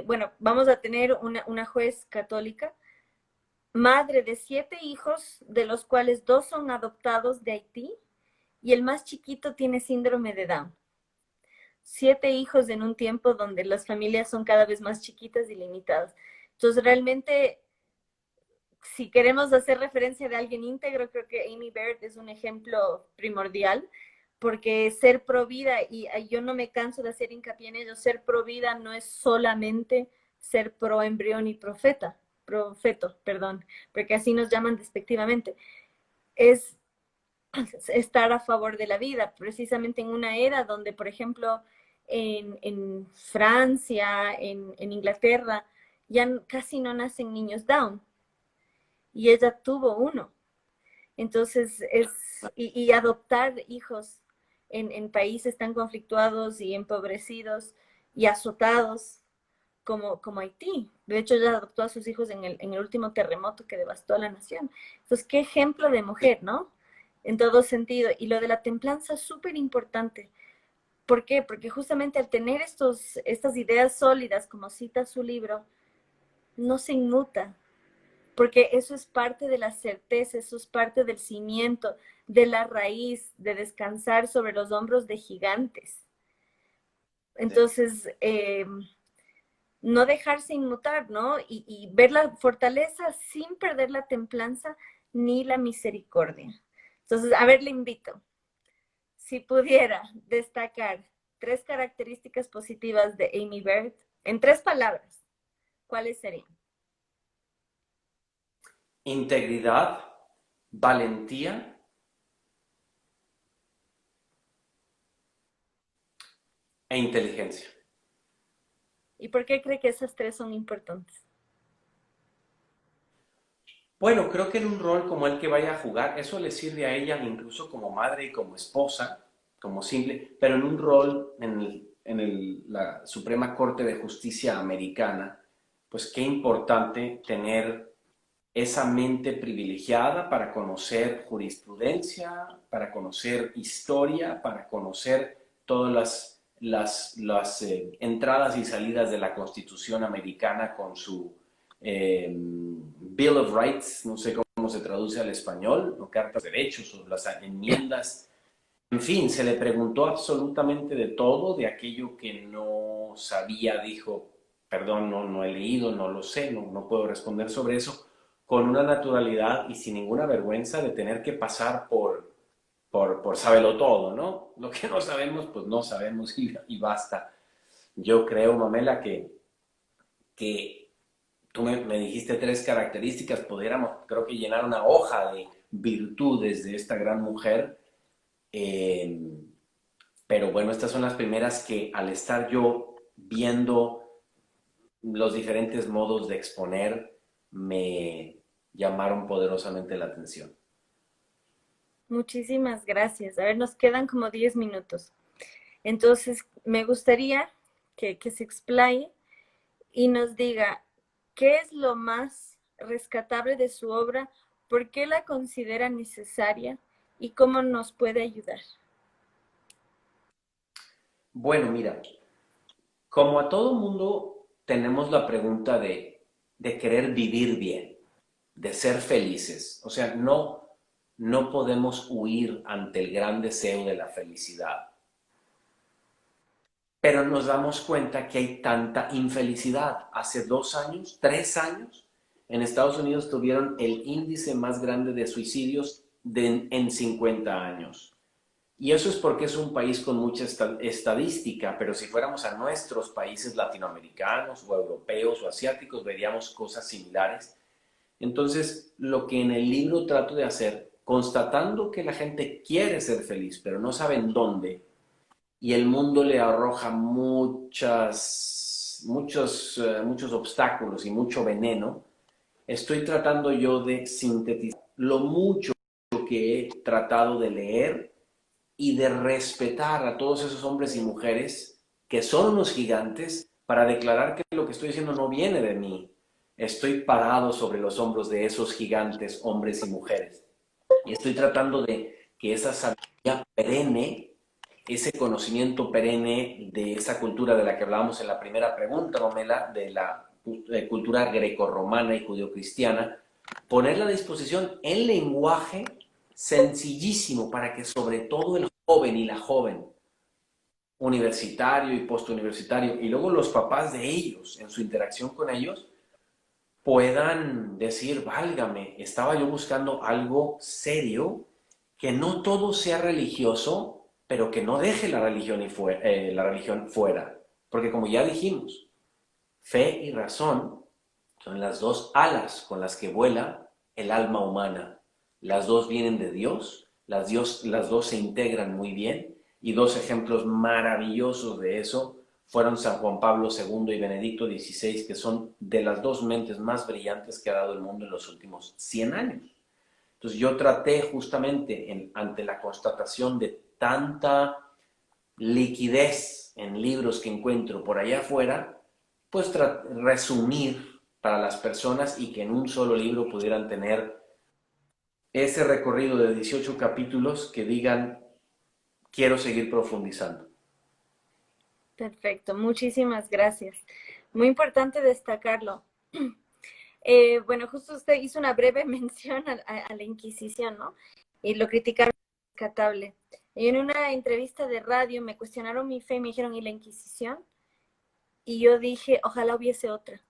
bueno, vamos a tener una juez católica, madre de 7 hijos, de los cuales 2 son adoptados de Haití, y el más chiquito tiene síndrome de Down. 7 hijos en un tiempo donde las familias son cada vez más chiquitas y limitadas. Entonces, realmente, si queremos hacer referencia de alguien íntegro, creo que Amy Barrett es un ejemplo primordial, porque ser pro vida, y yo no me canso de hacer hincapié en ello, ser pro vida no es solamente ser pro embrión y profeto, perdón, porque así nos llaman despectivamente, es estar a favor de la vida, precisamente en una era donde, por ejemplo, en Francia, en Inglaterra, ya casi no nacen niños Down, y ella tuvo uno. Entonces, y adoptar hijos en países tan conflictuados y empobrecidos y azotados como Haití. De hecho, ella adoptó a sus hijos en el último terremoto que devastó a la nación. Entonces, qué ejemplo de mujer, ¿no? En todo sentido. Y lo de la templanza es súper importante. ¿Por qué? Porque justamente al tener estas ideas sólidas, como cita su libro, no se inmuta, porque eso es parte de la certeza, eso es parte del cimiento, de la raíz, de descansar sobre los hombros de gigantes. Entonces, no dejarse inmutar, ¿no? Y ver la fortaleza sin perder la templanza ni la misericordia. Entonces, a ver, le invito, si pudiera destacar 3 características positivas de Amy Barrett en 3 palabras, ¿cuáles serían? Integridad, valentía e inteligencia. ¿Y por qué cree que esas 3 son importantes? Bueno, creo que en un rol como el que vaya a jugar, eso le sirve a ella incluso como madre y como esposa, como simple, pero en un rol la Suprema Corte de Justicia americana, pues qué importante tener esa mente privilegiada para conocer jurisprudencia, para conocer historia, para conocer todas las entradas y salidas de la Constitución americana con su Bill of Rights, no sé cómo se traduce al español, o cartas de derechos o las enmiendas. En fin, se le preguntó absolutamente de todo, de aquello que no sabía, dijo, perdón, no he leído, no lo sé, no puedo responder sobre eso, con una naturalidad y sin ninguna vergüenza de tener que pasar por saberlo todo, ¿no? Lo que no sabemos, pues no sabemos y basta. Yo creo, Mamela, que tú me dijiste 3 características, pudiéramos, creo que llenar una hoja de virtudes de esta gran mujer. Eh, pero bueno, estas son las primeras que al estar yo viendo los diferentes modos de exponer, me llamaron poderosamente la atención. Muchísimas gracias. A ver, nos quedan como 10 minutos. Entonces, me gustaría que se explaye y nos diga qué es lo más rescatable de su obra, por qué la considera necesaria y cómo nos puede ayudar. Bueno, mira, como a todo mundo tenemos la pregunta de querer vivir bien, de ser felices. O sea, no podemos huir ante el gran deseo de la felicidad. Pero nos damos cuenta que hay tanta infelicidad. Hace 2 años, 3 años, en Estados Unidos tuvieron el índice más grande de suicidios en 50 años. Y eso es porque es un país con mucha estadística, pero si fuéramos a nuestros países latinoamericanos o europeos o asiáticos, veríamos cosas similares. Entonces, lo que en el libro trato de hacer, constatando que la gente quiere ser feliz, pero no saben dónde, y el mundo le arroja muchos obstáculos y mucho veneno, estoy tratando yo de sintetizar lo mucho que he tratado de leer y de respetar a todos esos hombres y mujeres que son unos gigantes para declarar que lo que estoy diciendo no viene de mí. Estoy parado sobre los hombros de esos gigantes, hombres y mujeres. Y estoy tratando de que esa sabiduría perenne, ese conocimiento perenne de esa cultura de la que hablábamos en la primera pregunta, Romela, de la cultura grecorromana y judeocristiana, ponerla a disposición en lenguaje sencillísimo para que sobre todo el joven y la joven, universitario y postuniversitario, y luego los papás de ellos, en su interacción con ellos, puedan decir, válgame, estaba yo buscando algo serio, que no todo sea religioso, pero que no deje la religión fuera. Porque como ya dijimos, fe y razón son las dos alas con las que vuela el alma humana. Las dos vienen de Dios, las dos se integran muy bien, y 2 ejemplos maravillosos de eso fueron San Juan Pablo II y Benedicto XVI, que son de las 2 mentes más brillantes que ha dado el mundo en los últimos 100 años. Entonces yo traté justamente ante la constatación de tanta liquidez en libros que encuentro por allá afuera, pues resumir para las personas y que en un solo libro pudieran tener ese recorrido de 18 capítulos que digan, quiero seguir profundizando. Perfecto, muchísimas gracias. Muy importante destacarlo. Bueno, justo usted hizo una breve mención a la Inquisición, ¿no? Y lo criticaron rescatable. Y en una entrevista de radio me cuestionaron mi fe y me dijeron, ¿y la Inquisición? Y yo dije, ojalá hubiese otra.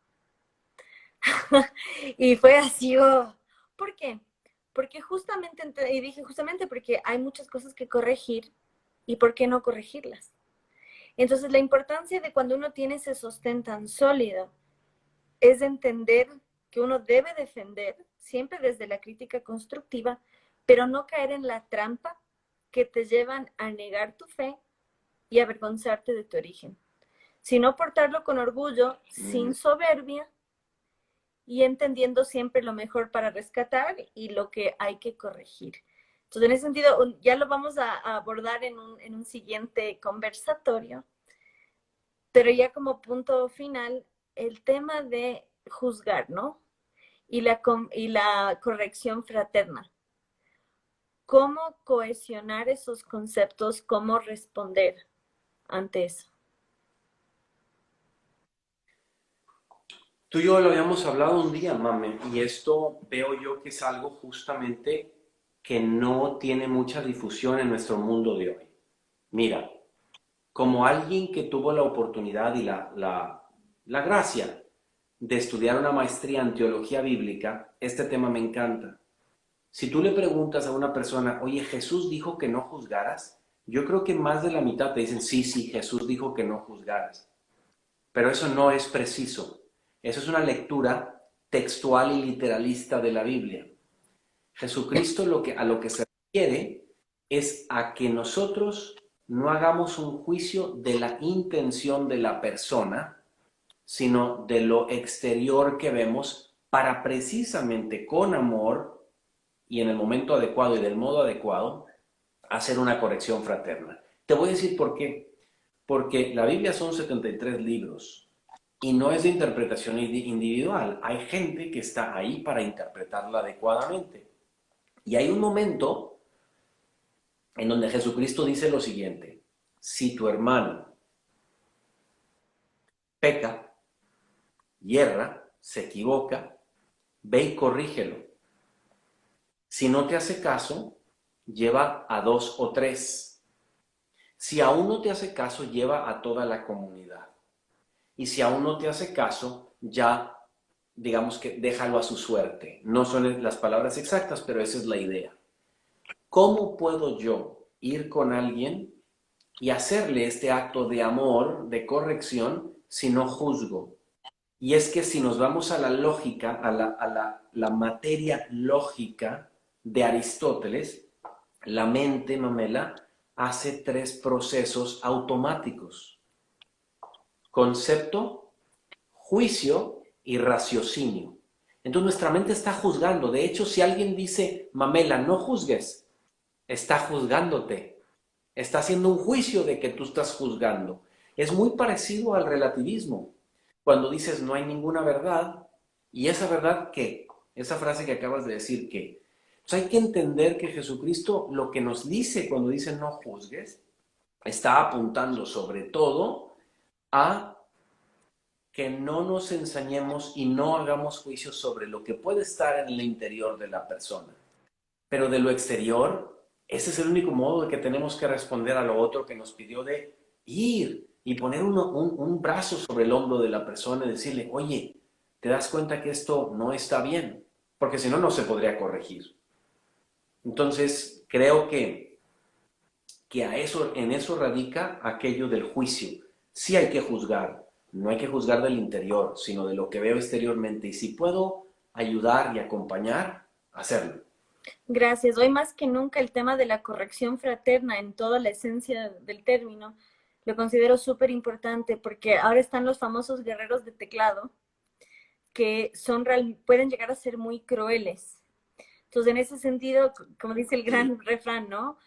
Y fue así, oh. ¿Por qué? Porque justamente, y dije justamente porque hay muchas cosas que corregir y por qué no corregirlas. Entonces, la importancia de cuando uno tiene ese sostén tan sólido es entender que uno debe defender siempre desde la crítica constructiva, pero no caer en la trampa que te llevan a negar tu fe y avergonzarte de tu origen, sino portarlo con orgullo, sin soberbia y entendiendo siempre lo mejor para rescatar y lo que hay que corregir. Entonces, en ese sentido, ya lo vamos a abordar en un siguiente conversatorio, pero ya como punto final, el tema de juzgar, ¿no? Y la corrección fraterna. ¿Cómo cohesionar esos conceptos? ¿Cómo responder ante eso? Tú y yo lo habíamos hablado un día, mame, y esto veo yo que es algo justamente que no tiene mucha difusión en nuestro mundo de hoy. Mira, como alguien que tuvo la oportunidad y la gracia de estudiar una maestría en teología bíblica, este tema me encanta. Si tú le preguntas a una persona, oye, Jesús dijo que no juzgaras, yo creo que más de la mitad te dicen, sí, sí, Jesús dijo que no juzgaras. Pero eso no es preciso. Eso es una lectura textual y literalista de la Biblia. Jesucristo a lo que se refiere es a que nosotros no hagamos un juicio de la intención de la persona, sino de lo exterior que vemos para precisamente con amor y en el momento adecuado y del modo adecuado hacer una corrección fraterna. Te voy a decir por qué. Porque la Biblia son 73 libros y no es de interpretación individual. Hay gente que está ahí para interpretarla adecuadamente. Y hay un momento en donde Jesucristo dice lo siguiente: si tu hermano peca, yerra, se equivoca, ve y corrígelo. Si no te hace caso, lleva a 2 o 3. Si aún no te hace caso, lleva a toda la comunidad. Y si aún no te hace caso, ya digamos que déjalo a su suerte. No son las palabras exactas, pero esa es la idea. ¿Cómo puedo yo ir con alguien y hacerle este acto de amor, de corrección, si no juzgo? Y es que si nos vamos a la lógica, la materia lógica de Aristóteles, la mente, Mamela, hace 3 procesos automáticos: concepto, juicio y raciocinio. Entonces nuestra mente está juzgando. De hecho, si alguien dice, Mamela, no juzgues, está juzgándote. Está haciendo un juicio de que tú estás juzgando. Es muy parecido al relativismo. Cuando dices no hay ninguna verdad, y esa verdad, ¿qué? Esa frase que acabas de decir, ¿qué? Pues hay que entender que Jesucristo lo que nos dice cuando dice no juzgues, está apuntando sobre todo a que no nos ensañemos y no hagamos juicios sobre lo que puede estar en el interior de la persona. Pero de lo exterior, ese es el único modo de que tenemos que responder a lo otro que nos pidió, de ir y poner un brazo sobre el hombro de la persona y decirle, oye, ¿te das cuenta que esto no está bien? Porque si no, no se podría corregir. Entonces, creo que en eso radica aquello del juicio. Sí hay que juzgar, no hay que juzgar del interior, sino de lo que veo exteriormente. Y si puedo ayudar y acompañar, hacerlo. Gracias. Hoy más que nunca el tema de la corrección fraterna en toda la esencia del término lo considero súper importante porque ahora están los famosos guerreros de teclado que pueden llegar a ser muy crueles. Entonces, en ese sentido, como dice el gran refrán, ¿no?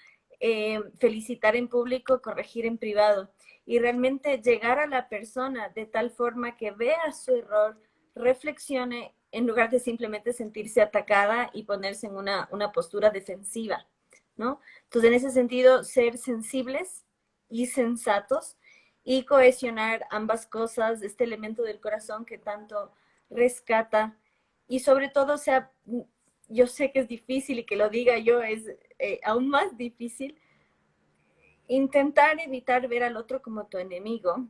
Felicitar en público, corregir en privado. Y realmente llegar a la persona de tal forma que vea su error, reflexione, en lugar de simplemente sentirse atacada y ponerse en una postura defensiva, ¿no? Entonces, en ese sentido, ser sensibles y sensatos y cohesionar ambas cosas, este elemento del corazón que tanto rescata y sobre todo, o sea, yo sé que es difícil y que lo diga yo es aún más difícil, intentar evitar ver al otro como tu enemigo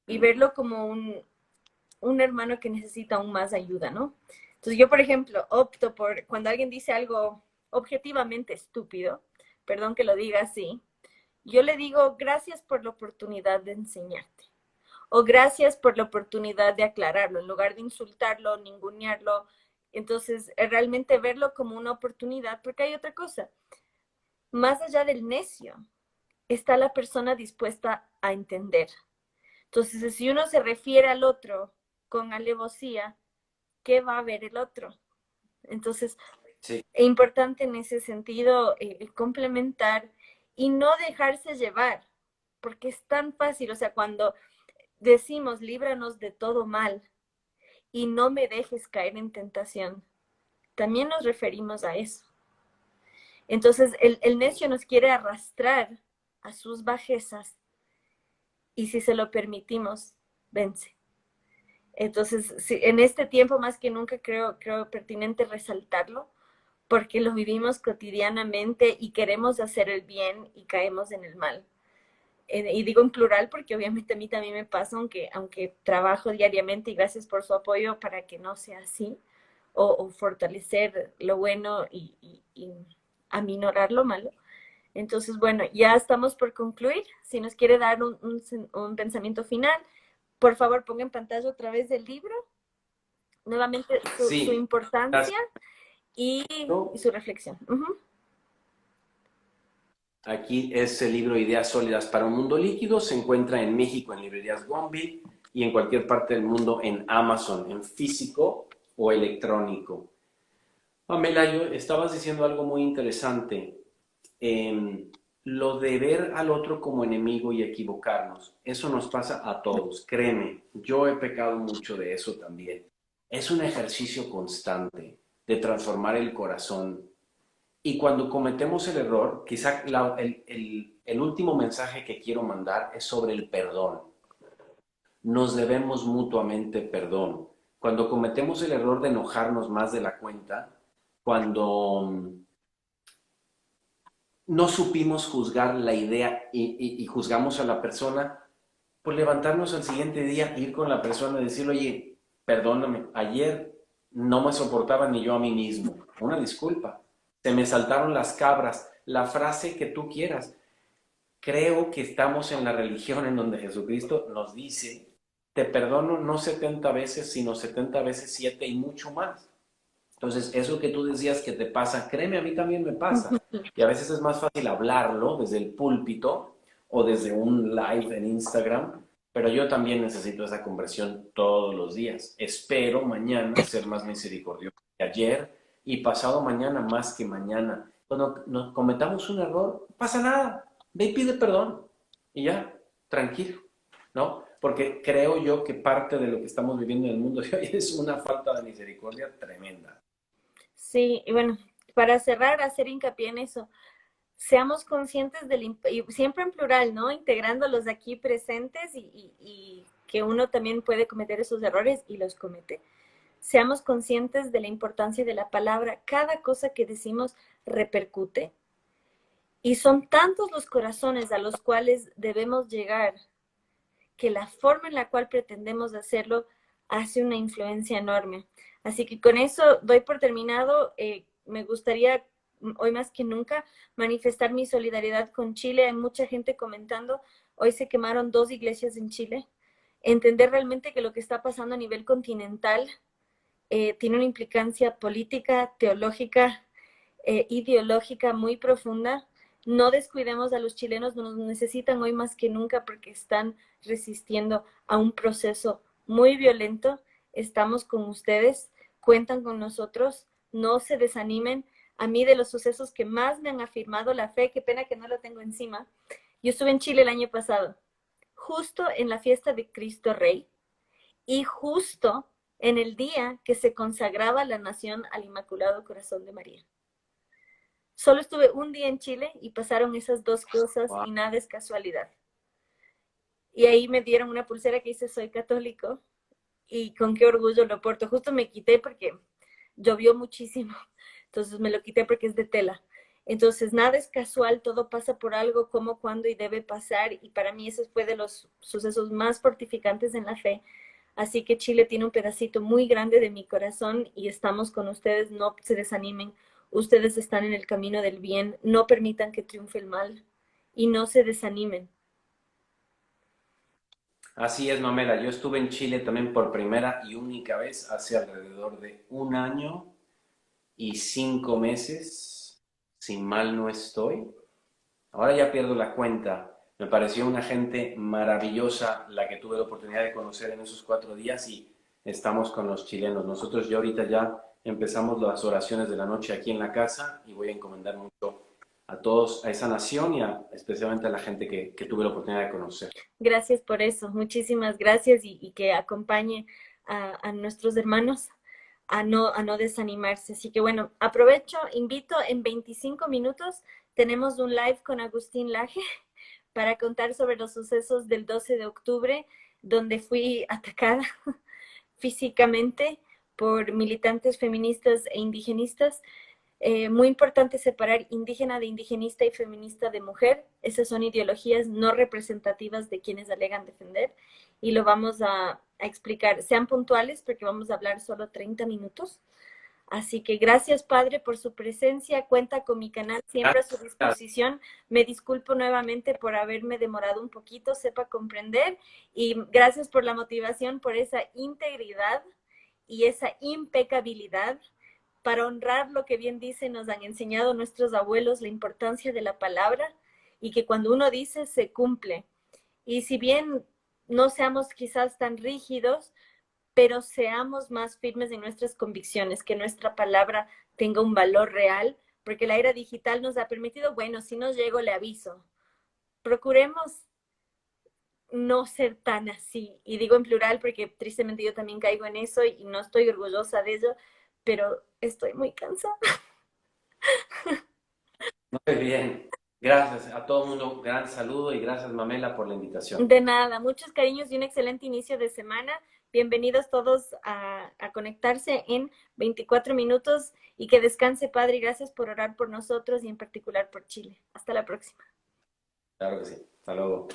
y verlo como un hermano que necesita aún más ayuda, ¿no? Entonces yo, por ejemplo, opto por cuando alguien dice algo objetivamente estúpido, perdón que lo diga así, yo le digo gracias por la oportunidad de enseñarte o gracias por la oportunidad de aclararlo, en lugar de insultarlo, ningunearlo. Entonces, realmente verlo como una oportunidad, porque hay otra cosa, más allá del necio, está la persona dispuesta a entender. Entonces, si uno se refiere al otro con alevosía, ¿qué va a ver el otro? Entonces, Sí. es importante en ese sentido complementar y no dejarse llevar, porque es tan fácil, o sea, cuando decimos líbranos de todo mal y no me dejes caer en tentación, también nos referimos a eso. Entonces, el necio nos quiere arrastrar a sus bajezas y si se lo permitimos, vence. Entonces, sí, en este tiempo más que nunca creo pertinente resaltarlo porque lo vivimos cotidianamente y queremos hacer el bien y caemos en el mal. Y digo en plural porque obviamente a mí también me pasa, aunque trabajo diariamente y gracias por su apoyo para que no sea así, o fortalecer lo bueno y aminorar lo malo. Entonces, bueno, ya estamos por concluir. Si nos quiere dar un pensamiento final, por favor ponga en pantalla otra vez el libro, nuevamente su Sí, importancia y, y no, su reflexión. aquí es el libro Ideas Sólidas para un Mundo Líquido. Se encuentra en México en librerías Gombi y en cualquier parte del mundo en Amazon, en físico o electrónico. Pamela, estabas diciendo algo muy interesante. Lo de ver al otro como enemigo y equivocarnos. Eso nos pasa a todos, créeme. Yo he pecado mucho de eso también. Es un ejercicio constante de transformar el corazón. Y cuando cometemos el error, quizá el último mensaje que quiero mandar es sobre el perdón. Nos debemos mutuamente perdón. Cuando cometemos el error de enojarnos más de la cuenta, cuando no supimos juzgar la idea y juzgamos a la persona, pues levantarnos al siguiente día, ir con la persona y decirle, oye, perdóname, ayer no me soportaba ni yo a mí mismo, una disculpa, se me saltaron las cabras, la frase que tú quieras. Creo que estamos en la religión en donde Jesucristo nos dice, te perdono no 70 veces, sino 70 veces 7 y mucho más. Entonces, eso que tú decías que te pasa, créeme, a mí también me pasa. Y a veces es más fácil hablarlo desde el púlpito o desde un live en Instagram, pero yo también necesito esa conversión todos los días. Espero mañana ser más misericordioso que ayer y pasado mañana más que mañana. Cuando nos cometamos un error, no pasa nada. Ve y pide perdón y ya, tranquilo, ¿no? Porque creo yo que parte de lo que estamos viviendo en el mundo de hoy es una falta de misericordia tremenda. Sí, y bueno, para cerrar, hacer hincapié en eso, seamos conscientes y siempre en plural, ¿no? Integrando los aquí presentes y que uno también puede cometer esos errores y los comete. Seamos conscientes de la importancia de la palabra. Cada cosa que decimos repercute. Y son tantos los corazones a los cuales debemos llegar que la forma en la cual pretendemos hacerlo hace una influencia enorme. Así que con eso doy por terminado. Me gustaría hoy más que nunca manifestar mi solidaridad con Chile. Hay mucha gente comentando, hoy se quemaron 2 iglesias en Chile. Entender realmente que lo que está pasando a nivel continental tiene una implicancia política, teológica, ideológica muy profunda. No descuidemos a los chilenos, nos necesitan hoy más que nunca porque están resistiendo a un proceso muy violento. Estamos con ustedes, cuentan con nosotros, no se desanimen. A mí de los sucesos que más me han afirmado la fe, qué pena que no lo tengo encima, yo estuve en Chile el año pasado, justo en la fiesta de Cristo Rey y justo en el día que se consagraba la nación al Inmaculado Corazón de María. Solo estuve un día en Chile y pasaron esas dos cosas Wow. y nada es casualidad. Y ahí me dieron una pulsera que dice soy católico y con qué orgullo lo porto. Justo me quité porque llovió muchísimo, entonces me lo quité porque es de tela. Entonces nada es casual, todo pasa por algo, cómo, cuándo y debe pasar y para mí ese fue de los sucesos más fortificantes en la fe. Así que Chile tiene un pedacito muy grande de mi corazón y estamos con ustedes, no se desanimen, ustedes están en el camino del bien, no permitan que triunfe el mal y no se desanimen. Así es, Mamela. Yo estuve en Chile también por primera y única vez hace alrededor de 1 año y 5 meses, si mal no estoy. Ahora ya pierdo la cuenta. Me pareció una gente maravillosa la que tuve la oportunidad de conocer en esos 4 días y estamos con los chilenos. Nosotros ya ahorita ya empezamos las oraciones de la noche aquí en la casa y voy a encomendar mucho a todos, a esa nación y especialmente a la gente que tuve la oportunidad de conocer. Gracias por eso, muchísimas gracias y que acompañe a nuestros hermanos a no desanimarse. Así que bueno, aprovecho, invito en 25 minutos, tenemos un live con Agustín Laje para contar sobre los sucesos del 12 de octubre, donde fui atacada físicamente por militantes feministas e indigenistas. Muy importante separar indígena de indigenista y feminista de mujer. Esas son ideologías no representativas de quienes alegan defender y lo vamos a explicar. Sean puntuales porque vamos a hablar solo 30 minutos. Así que gracias, Padre, por su presencia. Cuenta con mi canal siempre a su disposición. Me disculpo nuevamente por haberme demorado un poquito, sepa comprender. Y gracias por la motivación, por esa integridad y esa impecabilidad para honrar lo que bien dice, nos han enseñado nuestros abuelos, la importancia de la palabra y que cuando uno dice, se cumple. Y si bien no seamos quizás tan rígidos, pero seamos más firmes en nuestras convicciones, que nuestra palabra tenga un valor real, porque la era digital nos ha permitido, bueno, si no llego, le aviso. Procuremos no ser tan así. Y digo en plural porque tristemente yo también caigo en eso y no estoy orgullosa de ello, pero estoy muy cansada. Muy bien. Gracias a todo el mundo, gran saludo y gracias Mamela por la invitación. De nada, muchos cariños y un excelente inicio de semana. Bienvenidos todos a conectarse en 24 minutos y que descanse, Padre, y gracias por orar por nosotros y en particular por Chile. Hasta la próxima. Claro que sí. Hasta luego.